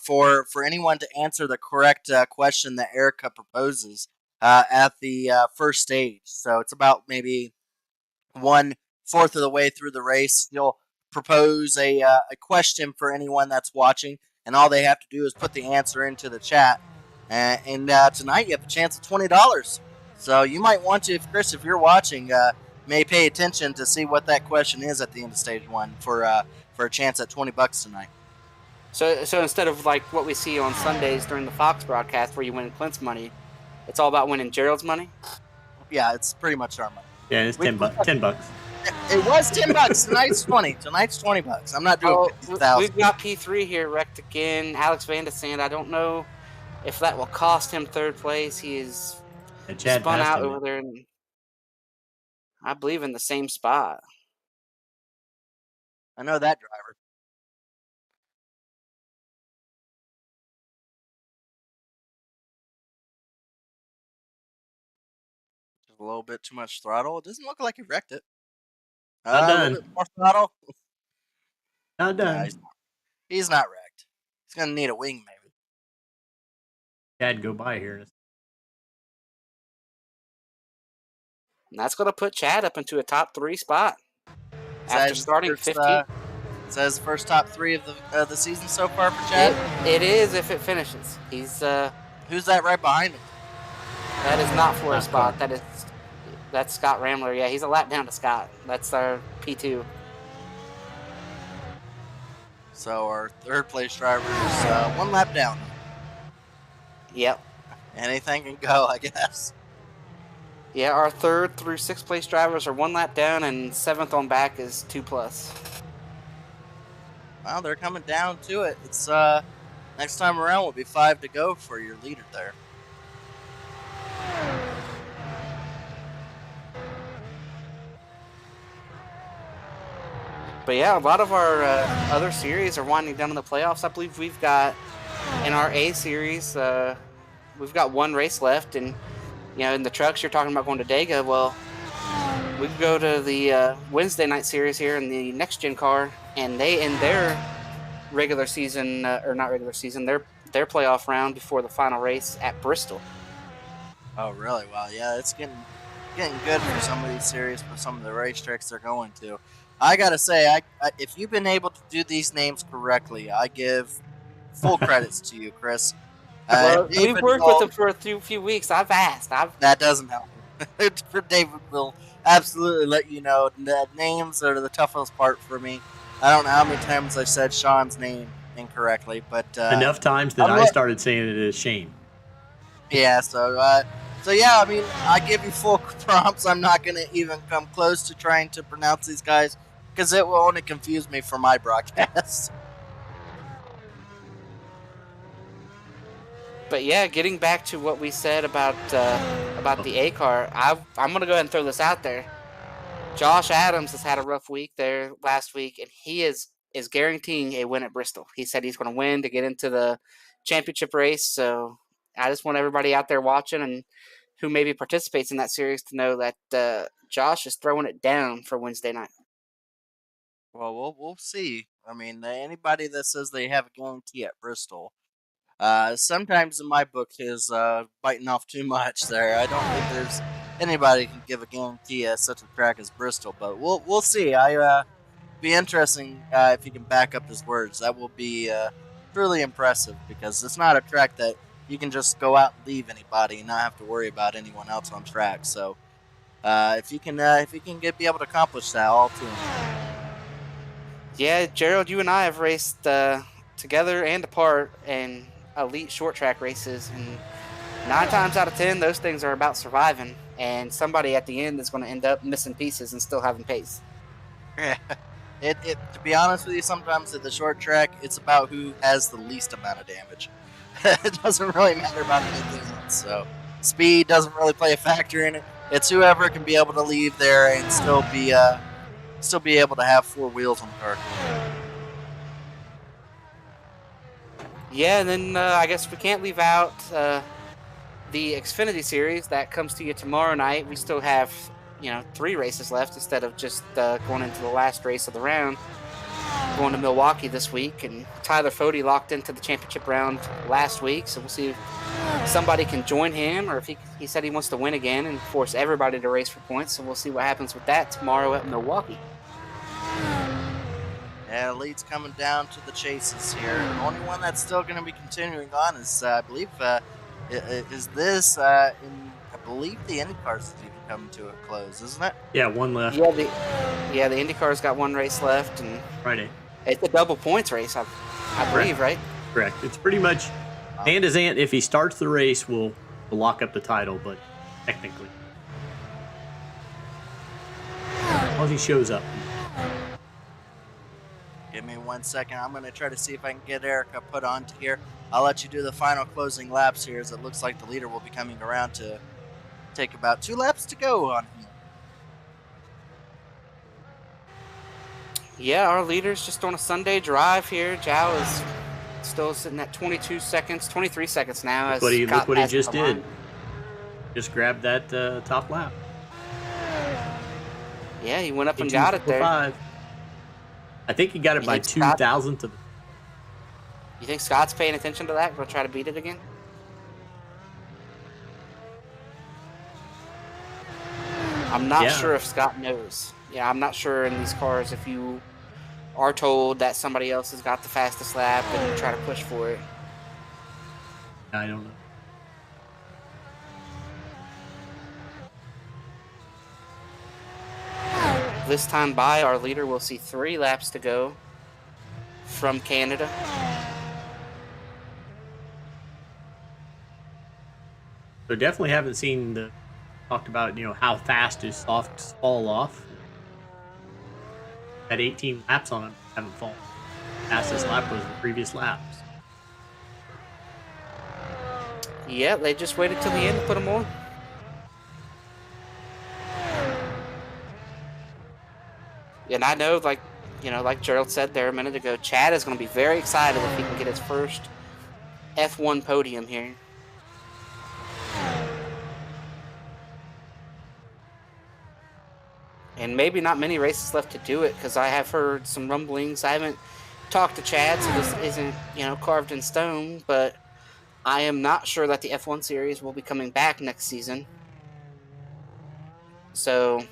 for anyone to answer the correct question that Erica proposes at the first stage. So it's about maybe 1/4 of the way through the race. You'll propose a question for anyone that's watching, and all they have to do is put the answer into the chat. And tonight you have a chance of $20. So you might want to, Chris, if you're watching, may pay attention to see what that question is at the end of stage 1 for a chance at $20 tonight. So instead of like what we see on Sundays during the Fox broadcast where you win Clint's money, it's all about winning Gerald's money? Yeah, it's pretty much our money. Yeah, it's $10. $10. It was $10. Tonight's 20. Tonight's $20. I'm not doing 50,000. We've got P3 here wrecked again. Alex Van de Sand. I don't know if that will cost him 3rd place. He is spun out over there, in, I believe, in the same spot. I know that driver. Just a little bit too much throttle. It doesn't look like he wrecked it. Not A done. little bit more throttle. Not done. He's not wrecked. He's gonna need a wing, maybe. Chad, go by here. And that's going to put Chad up into a top 3 spot after starting 15th. Says first top 3 of the season so far for Chad. It is if it finishes. He's Who's that right behind him? that is not for a spot. That's Scott Ramler. Yeah, he's a lap down to Scott. That's our P2. So our 3rd place driver is 1 lap down. Yep. Anything can go, I guess. Yeah, our 3rd through 6th place drivers are 1 lap down, and 7th on back is 2+. Well, they're coming down to it. It's next time around will be 5 to go for your leader there. But yeah, a lot of our other series are winding down in the playoffs. I believe we've got in our A series, we've got 1 race left, and in the trucks you're talking about going to Dega. Well, we can go to the Wednesday night series here in the next gen car, and they end their regular season or not regular season, their playoff round before the final race at Bristol. Oh, really? Well, yeah, it's getting good for some of these series, for some of the racetracks they're going to. I gotta say, I if you've been able to do these names correctly, I give full credits to you, Chris. We've worked with them for a few weeks. I've asked. That doesn't help. David will absolutely let you know that names are the toughest part for me. I don't know how many times I said Sean's name incorrectly, but enough times that I started saying it as Shane. Yeah, so yeah, I mean, I give you full prompts. I'm not going to even come close to trying to pronounce these guys because it will only confuse me for my broadcast. But yeah, getting back to what we said about the A car, I'm gonna go ahead and throw this out there. Josh Adams has had a rough week there last week, and he is guaranteeing a win at Bristol. He said he's going to win to get into the championship race. So I just want everybody out there watching and who maybe participates in that series to know that Josh is throwing it down for Wednesday night. Well, we'll see. I mean, anybody that says they have a guarantee at Bristol, sometimes in my book is biting off too much there. I don't think there's anybody who can give a guarantee at such a track as Bristol, but we'll see. Be interesting if he can back up his words. That will be truly impressive because it's not a track that you can just go out and leave anybody and not have to worry about anyone else on track. So if you can be able to accomplish that, all to him. Yeah, Gerald, you and I have raced together and apart in elite short track races, and 9 times out of 10, those things are about surviving, and somebody at the end is going to end up missing pieces and still having pace. Yeah. To be honest with you, sometimes at the short track, it's about who has the least amount of damage. It doesn't really matter about anything else. So speed doesn't really play a factor in it. It's whoever can be able to leave there and still be able to have 4 wheels on the car. Yeah, and then I guess we can't leave out the Xfinity Series that comes to you tomorrow night. We still have 3 races left instead of just going into the last race of the round. Going to Milwaukee this week, and Tyler Fode locked into the championship round last week, so we'll see if somebody can join him, or if he said he wants to win again and force everybody to race for points. So we'll see what happens with that tomorrow at Milwaukee. Yeah, lead's coming down to the chases here. The only one that's still going to be continuing on is, I believe, I believe the IndyCars is even coming to a close, isn't it? Yeah, one left. Yeah, the IndyCar's got 1 race left, and Friday. It's a double points race, I believe, right? Correct. It's pretty much hand as ant. If he starts the race, will lock up the title, but technically, as long as he shows up. Give me 1 second. I'm going to try to see if I can get Erica put onto here. I'll let you do the final closing laps here, as it looks like the leader will be coming around to take about 2 laps to go on him. Yeah, our leader's just on a Sunday drive here. Joao is still sitting at 23 seconds now. Look what he just did. Just grabbed that top lap. Yeah, he went up and got it there. 5. I think he got it by 2,000th of. You think Scott's paying attention to that? We'll try to beat it again? I'm not sure if Scott knows. Yeah, I'm not sure in these cars if you are told that somebody else has got the fastest lap and you try to push for it. I don't know. This time by, our leader will see 3 laps to go from Canada. So definitely haven't seen talked about, how fast his softs fall off. Had 18 laps on him, haven't fallen. Fastest lap was the previous laps. Yeah, they just waited till the end to put them on. And I know, like Gerald said there a minute ago, Chad is going to be very excited if he can get his first F1 podium here. And maybe not many races left to do it, because I have heard some rumblings. I haven't talked to Chad, so this isn't, carved in stone, but I am not sure that the F1 series will be coming back next season. So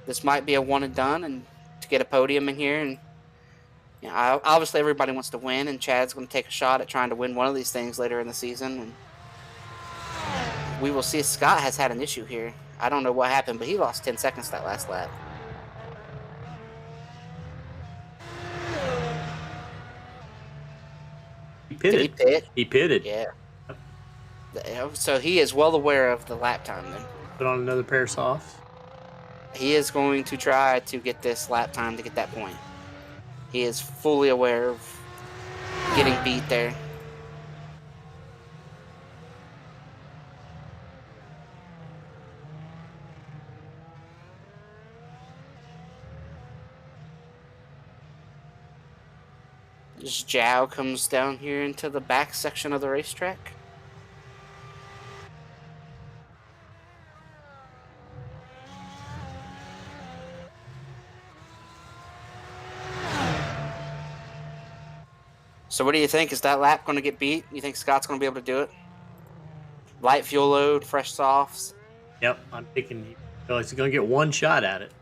this might be a one and done, and to get a podium in here. And obviously everybody wants to win, and Chad's going to take a shot at trying to win one of these things later in the season. And we will see. Scott has had an issue here. I don't know what happened, but he lost 10 seconds that last lap. He pitted. Did he pit? He pitted. Yeah. So he is well aware of the lap time then. Put on another pair of softs. He is going to try to get this lap time to get that point. He is fully aware of getting beat there. As Joao comes down here into the back section of the racetrack. So what do you think? Is that lap going to get beat? You think Scott's going to be able to do it? Light fuel load, fresh softs. Yep, I'm thinking he feels he's going to get one shot at it.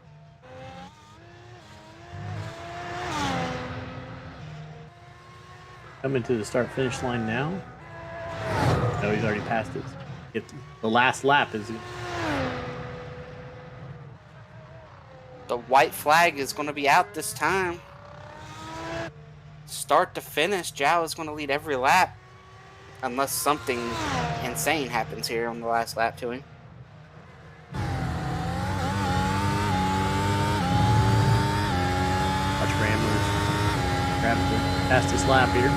Coming to the start-finish line now. No, he's already passed it. The last lap is... The white flag is going to be out this time. Start to finish, Joao is going to lead every lap. Unless something insane happens here on the last lap to him. Watch Ramler grab the fastest lap here.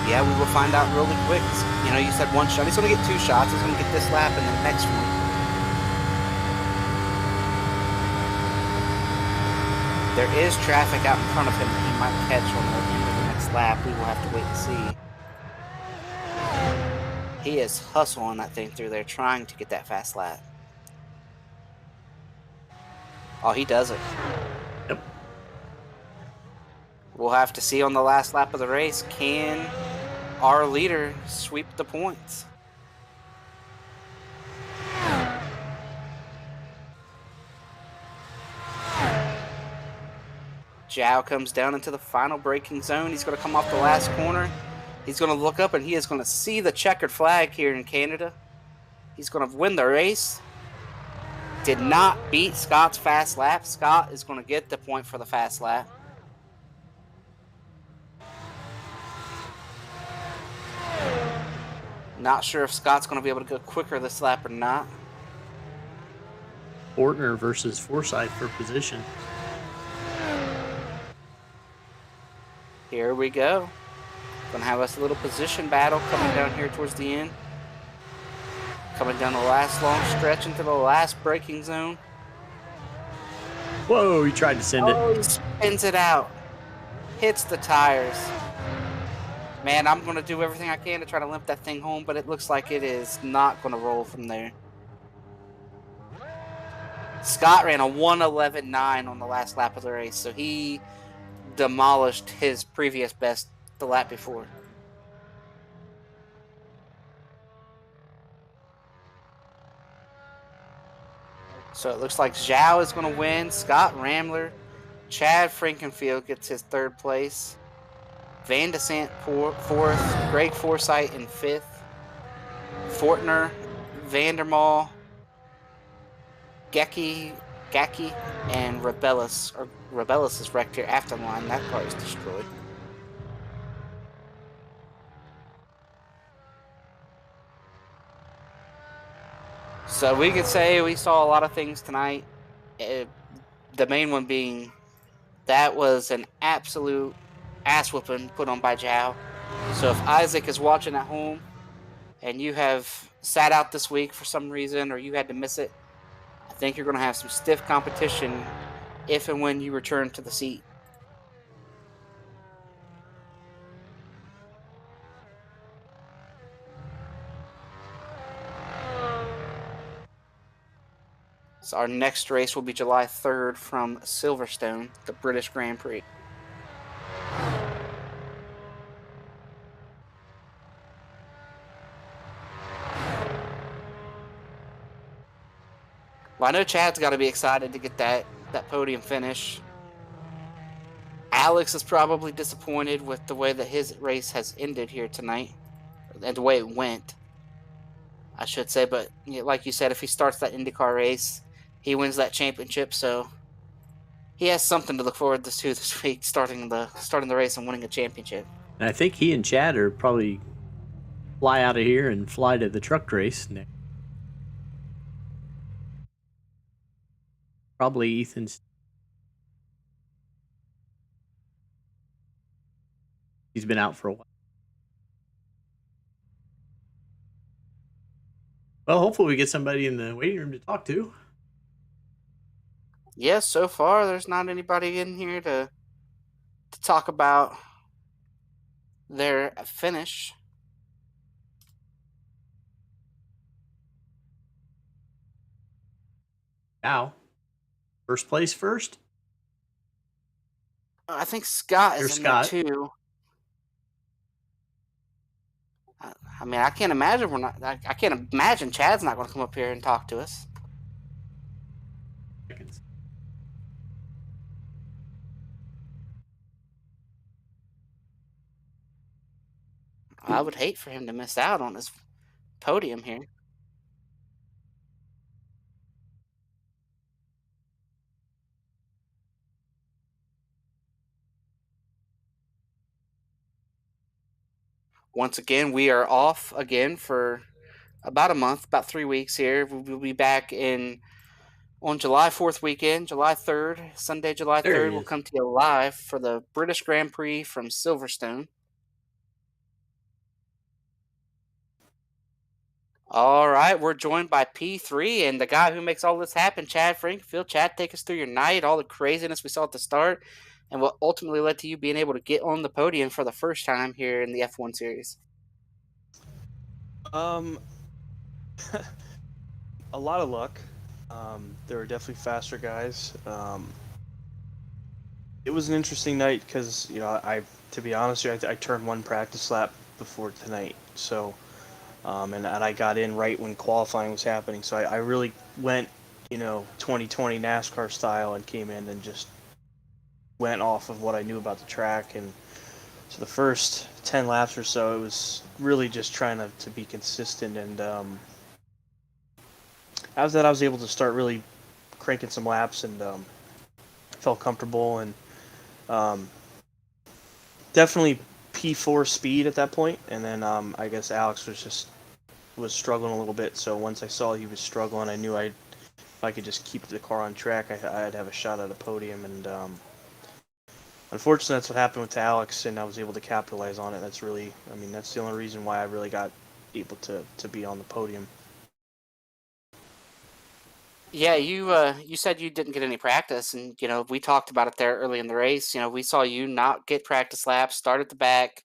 Yeah, we will find out really quick. You know, you said one shot. He's going to get two shots. He's going to get this lap and the next one. There is traffic out in front of him that he might catch on the end of the next lap. We will have to wait and see. He is hustling that thing through there, trying to get that fast lap. Oh, he does it. Yep. We'll have to see on the last lap of the race, can our leader sweep the points? Joao comes down into the final braking zone. He's going to come off the last corner. He's going to look up and he is going to see the checkered flag here in Canada. He's going to win the race. Did not beat Scott's fast lap. Scott is going to get the point for the fast lap. Not sure if Scott's going to be able to go quicker this lap or not. Fortner versus Forsyth for position. Here we go. Gonna have us a little position battle coming down here towards the end. Coming down the last long stretch into the last braking zone. Whoa, he tried to send it. He spins it out. Hits the tires. Man, I'm going to do everything I can to try to limp that thing home, but it looks like it is not going to roll from there. Scott ran a 1:11.9 on the last lap of the race, so he demolished his previous best the lap before. So it looks like Joao is going to win. Scott Ramler. Chad Frankenfield gets his third place. Van de Sant fourth. Greg Forsyth in fifth. Fortner, Vandermaal, Gacki, and Rebellis. Rebellis is wrecked here after the line. That car is destroyed. So we could say we saw a lot of things tonight. The main one being that was an absolute ass whooping put on by Joao. So if Isaac is watching at home and you have sat out this week for some reason or you had to miss it, I think you're going to have some stiff competition if and when you return to the seat. So our next race will be July 3rd from Silverstone, the British Grand Prix. Well, I know Chad's got to be excited to get that podium finish. Alex is probably disappointed with the way that his race has ended here tonight, and the way it went, I should say. But like you said, if he starts that IndyCar race, he wins that championship, so he has something to look forward to this week, starting the race and winning a championship. And I think he and Chad are probably fly out of here and fly to the truck race next. Probably Ethan's. He's been out for a while. Well, hopefully we get somebody in the waiting room to talk to. Yes, so far there's not anybody in here to talk about their finish. Now, first place first. I think Scott Here's is in there Scott. too. I mean, I can't imagine we're not. I can't imagine Chad's not going to come up here and talk to us. Seconds. I would hate for him to miss out on his podium here. Once again, we are off again for about a month, about 3 weeks here. We'll be back on July 4th weekend, July 3rd, Sunday, July There 3rd. he We'll is. come to you live for the British Grand Prix from Silverstone. All right, we're joined by P3 and the guy who makes all this happen, Chad Frankfield. Chad, take us through your night, all the craziness we saw at the start, and what ultimately led to you being able to get on the podium for the first time here in the F1 series. A lot of luck. There were definitely faster guys. It was an interesting night because to be honest with you, I turned one practice lap before tonight, so and I got in right when qualifying was happening, so I really went 2020 NASCAR style and came in and just went off of what I knew about the track. And so the first 10 laps or so, it was really just trying to be consistent. And after that, I was able to start really cranking some laps and felt comfortable. And definitely P4 speed at that point. And then I guess Alex was struggling a little bit. So once I saw he was struggling, I knew if I could just keep the car on track, I'd have a shot at a podium. And unfortunately, that's what happened with Alex, and I was able to capitalize on it. That's the only reason why I really got able to be on the podium. Yeah, you said you didn't get any practice, and we talked about it there early in the race. We saw you not get practice laps, start at the back,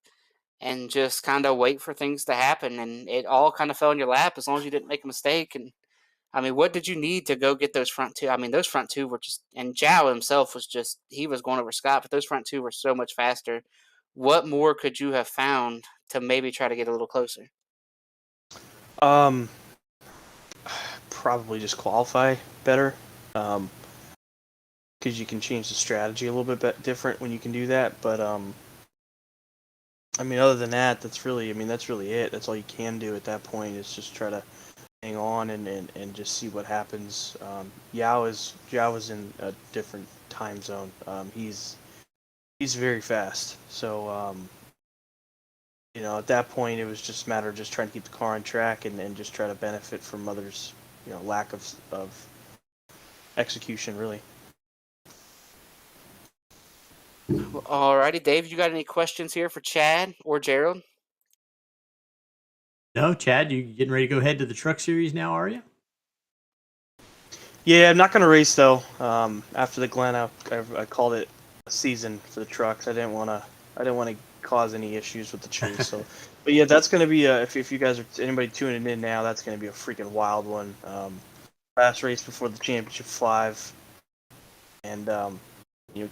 and just kind of wait for things to happen, and it all kind of fell in your lap as long as you didn't make a mistake. And I mean, what did you need to go get those front two? I mean, those front two were just, and Joao himself was just, he was going over Scott, but those front two were so much faster. What more could you have found to maybe try to get a little closer? Um, Probably just qualify better, because you can change the strategy a little bit different when you can do that. But I mean, other than that, that's really it. That's all you can do at that point is just try to hang on and just see what happens. Yao is in a different time zone. He's very fast. So at that point, it was just a matter of just trying to keep the car on track and just try to benefit from others' lack of execution, really. Alrighty, Dave, you got any questions here for Chad or Gerald? No, Chad, you getting ready to go head to the Truck Series now? Are you? Yeah, I'm not going to race though. After the Glen, I called it a season for the trucks. I didn't want to cause any issues with the trees. So, but yeah, that's going to be if you guys are anybody tuning in now, that's going to be a freaking wild one. Last race before the championship 5, and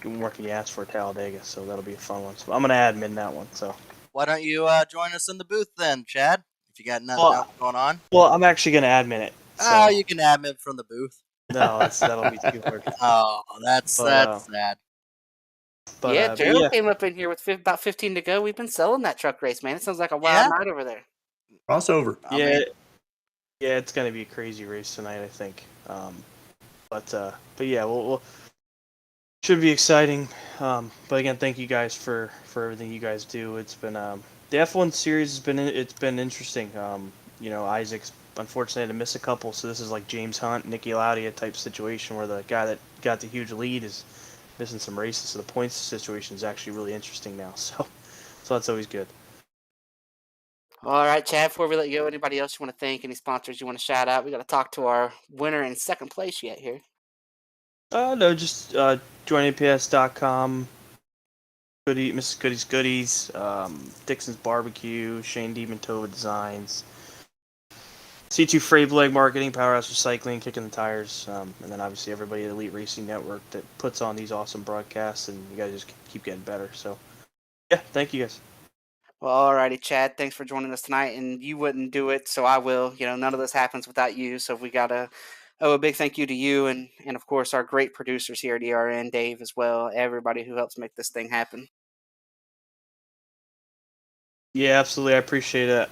more can you ask for Talladega? So that'll be a fun one. So I'm going to admin that one. So Why don't you join us in the booth then, Chad? If you got nothing Well- else going on. well, I'm actually going to admin it. So You can admin from the booth. no, that'll be too hard. Oh, that's But, sad. But Yeah, but Gerald yeah. came up in here with about 15 to go. We've been selling that truck race, man. It sounds like a wild Yeah? night over there. Crossover. I Yeah, mean, yeah, it's gonna be a crazy race tonight, I think. But yeah, we'll should be exciting. But again, thank you guys for everything you guys do. It's been the F1 series has been interesting. Isaac's unfortunately had to miss a couple, so this is like James Hunt, Nicky Lauda type situation where the guy that got the huge lead is missing some races. So the points situation is actually really interesting now. So that's always good. All right, Chad, before we let you go, anybody else you want to thank, any sponsors you want to shout out? We got to talk to our winner in second place yet here. No, just joinaps.com. Mrs. Goodies Goodies, Dixon's Barbecue, Shane DiMantova Designs, C2 Freight Leg Marketing, Powerhouse Recycling, Kicking the Tires, and then obviously everybody at Elite Racing Network that puts on these awesome broadcasts, and you guys just keep getting better. So, yeah, thank you guys. Well, alrighty, Chad. Thanks for joining us tonight. And you wouldn't do it, so I will. None of this happens without you. So we gotta owe a big thank you to you, and of course our great producers here at ERN, Dave as well. Everybody who helps make this thing happen. Yeah, absolutely. I appreciate it.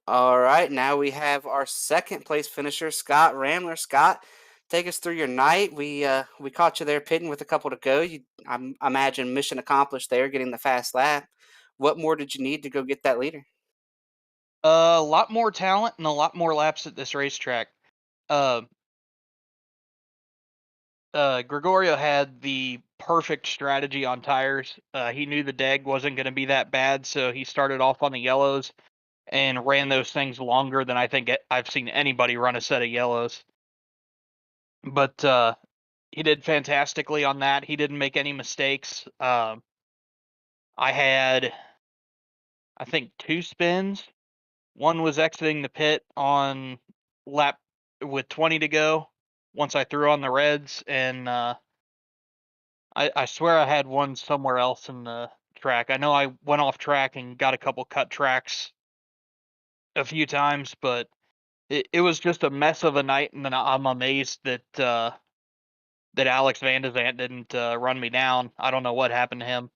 All right, now we have our second place finisher, Scott Ramler. Scott, take us through your night. We caught you there pitting with a couple to go. I imagine mission accomplished there, getting the fast lap. What more did you need to go get that leader? A lot more talent and a lot more laps at this racetrack. Uh, Gregorio had the perfect strategy on tires. He knew the deg wasn't going to be that bad, so he started off on the yellows and ran those things longer than I think I've seen anybody run a set of yellows. But he did fantastically on that. He didn't make any mistakes. I had, I think, 2 spins. One was exiting the pit on lap with 20 to go once I threw on the reds, and I swear I had one somewhere else in the track. I know I went off track and got a couple cut tracks a few times, but it was just a mess of a night, and then I'm amazed that that Alex Van de Zandt didn't run me down. I don't know what happened to him.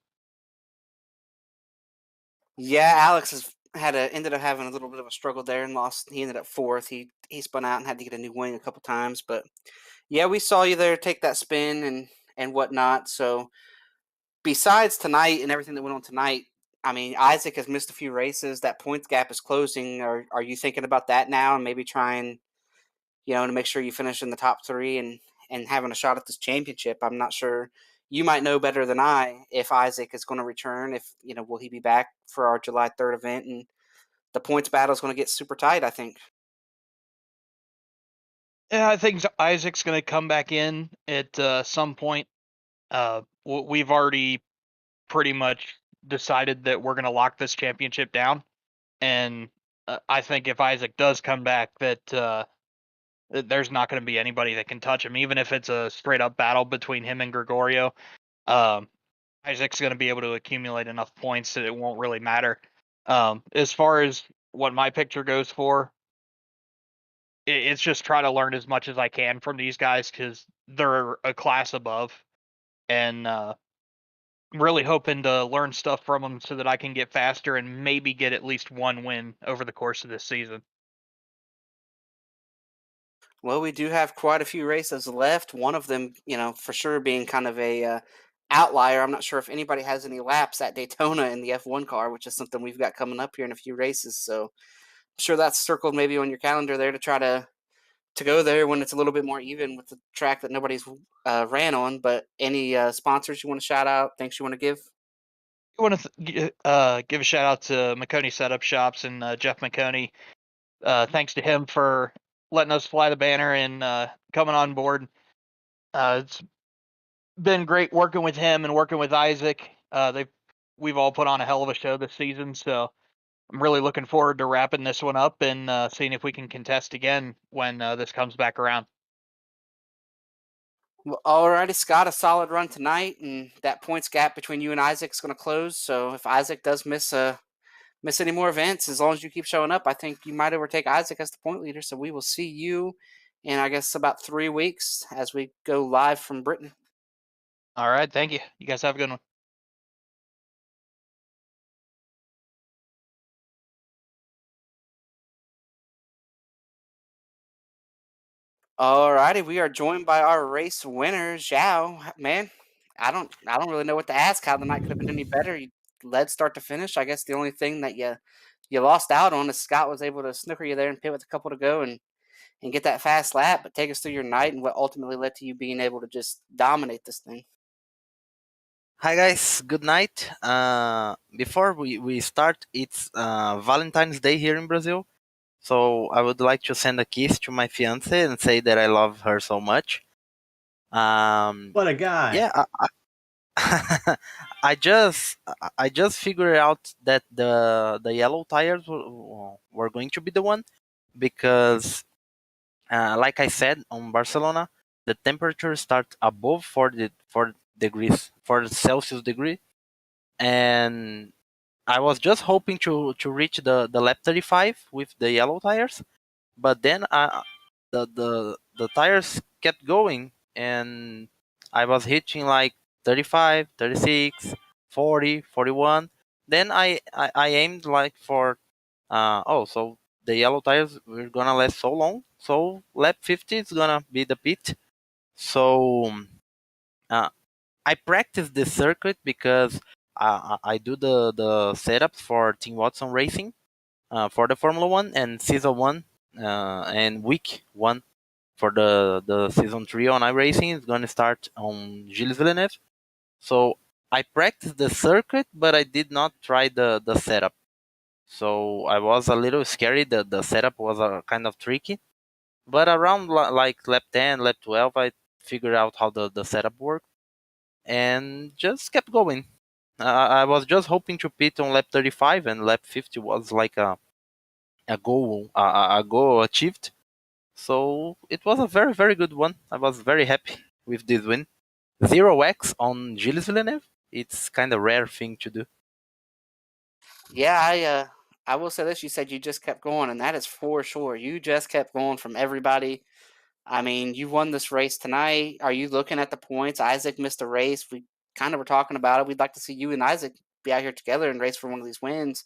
Yeah, Alex ended up having a little bit of a struggle there and lost. He ended up fourth. He spun out and had to get a new wing a couple times, but yeah, we saw you there take that spin and whatnot. So besides tonight and everything that went on tonight, I mean, Isaac has missed a few races. That points gap is closing. Are you thinking about that now and maybe trying, to make sure you finish in the top three and having a shot at this championship? I'm not sure. You might know better than I if Isaac is going to return. If will he be back for our July 3rd event? And the points battle is going to get super tight, I think. Yeah, I think Isaac's going to come back in at some point. We've already pretty much decided that we're going to lock this championship down, and I think if Isaac does come back, that there's not going to be anybody that can touch him, even if it's a straight up battle between him and Gregorio. Um, Isaac's going to be able to accumulate enough points that it won't really matter. As far as what my picture goes for, it's just try to learn as much as I can from these guys because they're a class above, and I'm really hoping to learn stuff from them so that I can get faster and maybe get at least one win over the course of this season. Well, we do have quite a few races left. One of them, for sure being kind of a outlier. I'm not sure if anybody has any laps at Daytona in the F1 car, which is something we've got coming up here in a few races. So I'm sure that's circled maybe on your calendar there to try to go there when it's a little bit more even with the track that nobody's ran on. But any sponsors you want to shout out? Things you want to give? I want to give a shout out to McConey Setup Shops and Jeff McConey. Thanks to him for letting us fly the banner and coming on board. It's been great working with him and working with Isaac. We've all put on a hell of a show this season, so I'm really looking forward to wrapping this one up and seeing if we can contest again when this comes back around. Well, alrighty, Scott, a solid run tonight, and that points gap between you and Isaac's going to close. So if Isaac does miss any more events, as long as you keep showing up, I think you might overtake Isaac as the point leader. So we will see you in, I guess, about 3 weeks as we go live from Britain. All right, thank you. You guys have a good one. Alrighty, we are joined by our race winner, Zhao. Man, I don't really know what to ask. How the night could have been any better. You led start to finish. I guess the only thing that you lost out on is Scott was able to snooker you there and pit with a couple to go and get that fast lap. But take us through your night and what ultimately led to you being able to just dominate this thing. Hi guys, good night. Before we start, it's Valentine's Day here in Brazil. So I would like to send a kiss to my fiance and say that I love her so much. Um, What a guy. yeah, I just figured out that the yellow tires were going to be the one because, like I said, on Barcelona, the temperature starts above 4 degrees, 4 Celsius degree, and I was just hoping to reach the lap 35 with the yellow tires, but then the tires kept going, and I was hitting like 35, 36, 40, 41. Then I aimed like for so the yellow tires were gonna last so long, so lap 50 is gonna be the pit. So uh, I practice this circuit because I do the setups for Team Watson Racing for the Formula One and Season One and Week One for the Season Three on iRacing is going to start on Gilles Villeneuve. So I practiced the circuit, but I did not try the setup. So I was a little scary. The setup was kind of tricky, but around like lap 10, lap 12, I figured out how the setup worked and just kept going. I was just hoping to pit on lap 35, and lap 50 was like a goal achieved. So it was a very very good one. I was very happy with this win. 0x on Gilles Villeneuve. It's kind of rare thing to do. Yeah, I will say this. You said you just kept going, and that is for sure. You just kept going from everybody. I mean, you won this race tonight. Are you looking at the points? Isaac missed a race. We kind of were talking about it. We'd like to see you and Isaac be out here together and race for one of these wins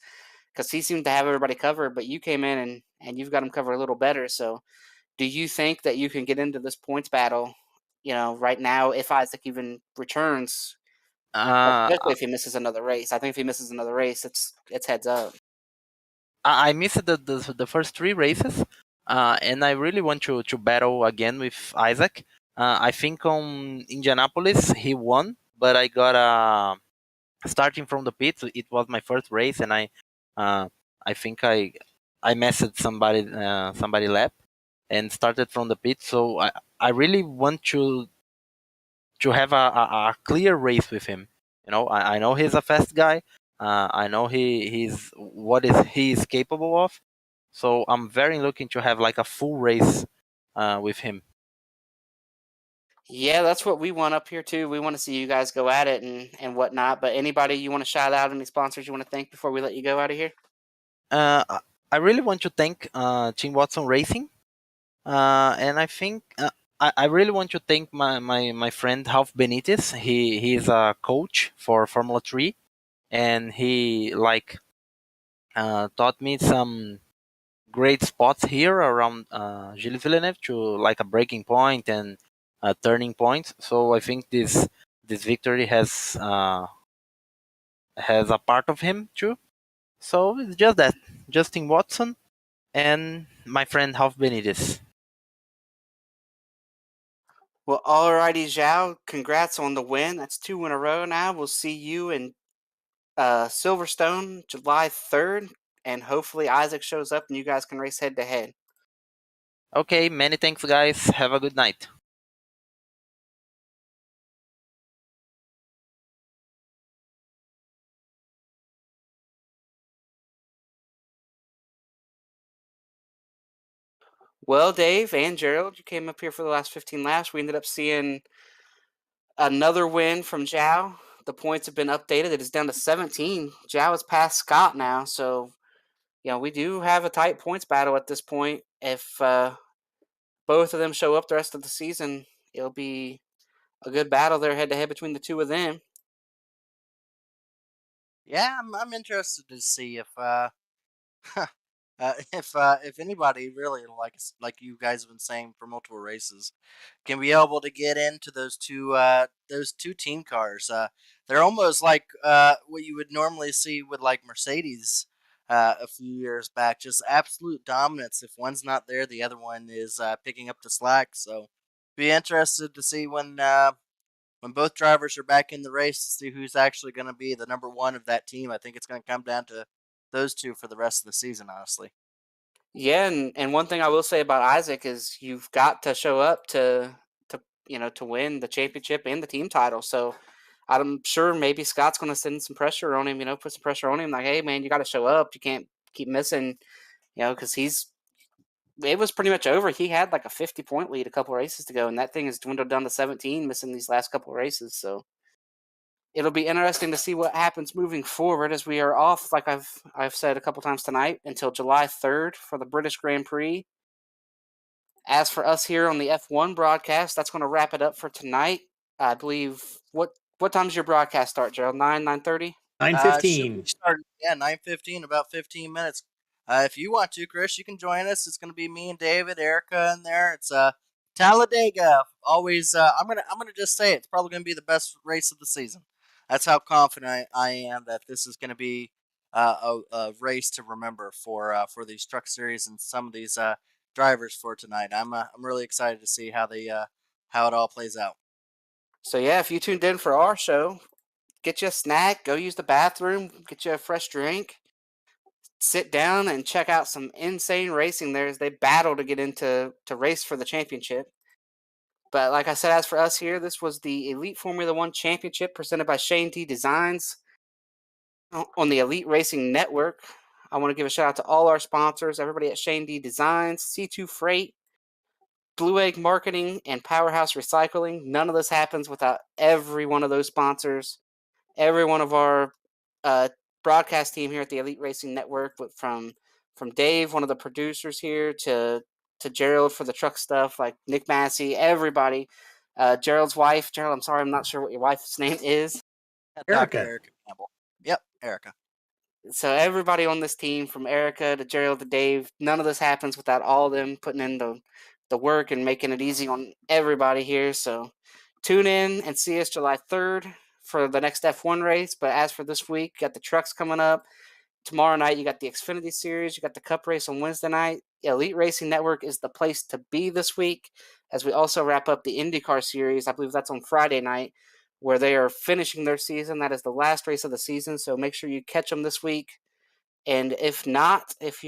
because he seemed to have everybody covered, but you came in and you've got him covered a little better. So, do you think that you can get into this points battle? Right now, if Isaac even returns, especially Uh, if he misses another race. I think if he misses another race, it's heads up. I missed the first three races, and I really want to battle again with Isaac. I think on Indianapolis he won, but I got starting from the pits. It was my first race, and uh, I think I messed somebody lap and started from the pit. So I really want to have a clear race with him. I know he's a fast guy. I know he's what is he is capable of. So I'm very looking to have like a full race with him. Yeah, that's what we want up here too. We want to see you guys go at it and whatnot. But anybody you want to shout out, any sponsors you want to thank before we let you go out of here? I really want to thank Team Watson Racing, and I think I really want to thank my friend Ralph Benitez. He's a coach for Formula 3, and he taught me some great spots here around Gilles Villeneuve to like a breaking point and turning point. So I think this victory has a part of him too. So it's just that Justin Watson and my friend Ralph Benitez. Well, alrighty, Zhao. Congrats on the win. That's two in a row now. We'll see you in Silverstone July 3rd, and hopefully Isaac shows up and you guys can race head to head. Okay, many thanks, guys. Have a good night. Well, Dave and Gerald, you came up here for the last 15 laps. We ended up seeing another win from Zhao. The points have been updated. It is down to 17. Zhao is past Scott now, so we do have a tight points battle at this point. If both of them show up the rest of the season, it'll be a good battle there head to head between the two of them. Yeah, I'm interested to see if anybody really like you guys have been saying for multiple races can be able to get into those two team cars. They're almost like what you would normally see with like Mercedes a few years back, just absolute dominance. If one's not there, the other one is picking up the slack. So be interested to see when both drivers are back in the race to see who's actually going to be the number one of that team. I think it's going to come down to those two for the rest of the season, honestly. Yeah, and one thing I will say about Isaac is you've got to show up to to win the championship and the team title. So I'm sure maybe Scott's going to send some pressure on him, put some pressure on him, like, hey man, you got to show up. You can't keep missing, because it was pretty much over. He had like a 50-point lead a couple races to go, and that thing has dwindled down to 17, missing these last couple races. So it'll be interesting to see what happens moving forward, as we are off, like I've said a couple times tonight, until July 3rd for the British Grand Prix. As for us here on the F1 broadcast, that's going to wrap it up for tonight. I believe, what time does your broadcast start, Gerald? 9:30? 9:15. Start 9:15, about 15 minutes. If you want to, Chris, you can join us. It's going to be me and David, Erica in there. It's Talladega. Always, I'm gonna just say it's probably going to be the best race of the season. That's how confident I am that this is going to be a race to remember for these truck series and some of these drivers for tonight. I'm really excited to see how it all plays out. So yeah, if you tuned in for our show, get you a snack, go use the bathroom, get you a fresh drink, sit down and check out some insane racing there as they battle to get into race for the championship. But like I said, as for us here, this was the Elite Formula One Championship presented by Shane D Designs on the Elite Racing Network. I want to give a shout out to all our sponsors, everybody at Shane D Designs, C2 Freight, Blue Egg Marketing, and Powerhouse Recycling. None of this happens without every one of those sponsors. Every one of our broadcast team here at the Elite Racing Network, from Dave, one of the producers here, to Gerald for the truck stuff, like Nick Masse, everybody. Gerald's wife, Gerald, I'm sorry, I'm not sure what your wife's name is. Erica. Dr. Erica Campbell. Yep, Erica. So everybody on this team, from Erica to Gerald to Dave, none of this happens without all of them putting in the work and making it easy on everybody here. So tune in and see us July 3rd for the next F1 race. But as for this week, got the trucks coming up. Tomorrow night, you got the Xfinity Series. You got the Cup race on Wednesday night. Elite Racing Network is the place to be this week, as we also wrap up the IndyCar Series. I believe that's on Friday night, where they are finishing their season. That is the last race of the season, so make sure you catch them this week. And if not, if you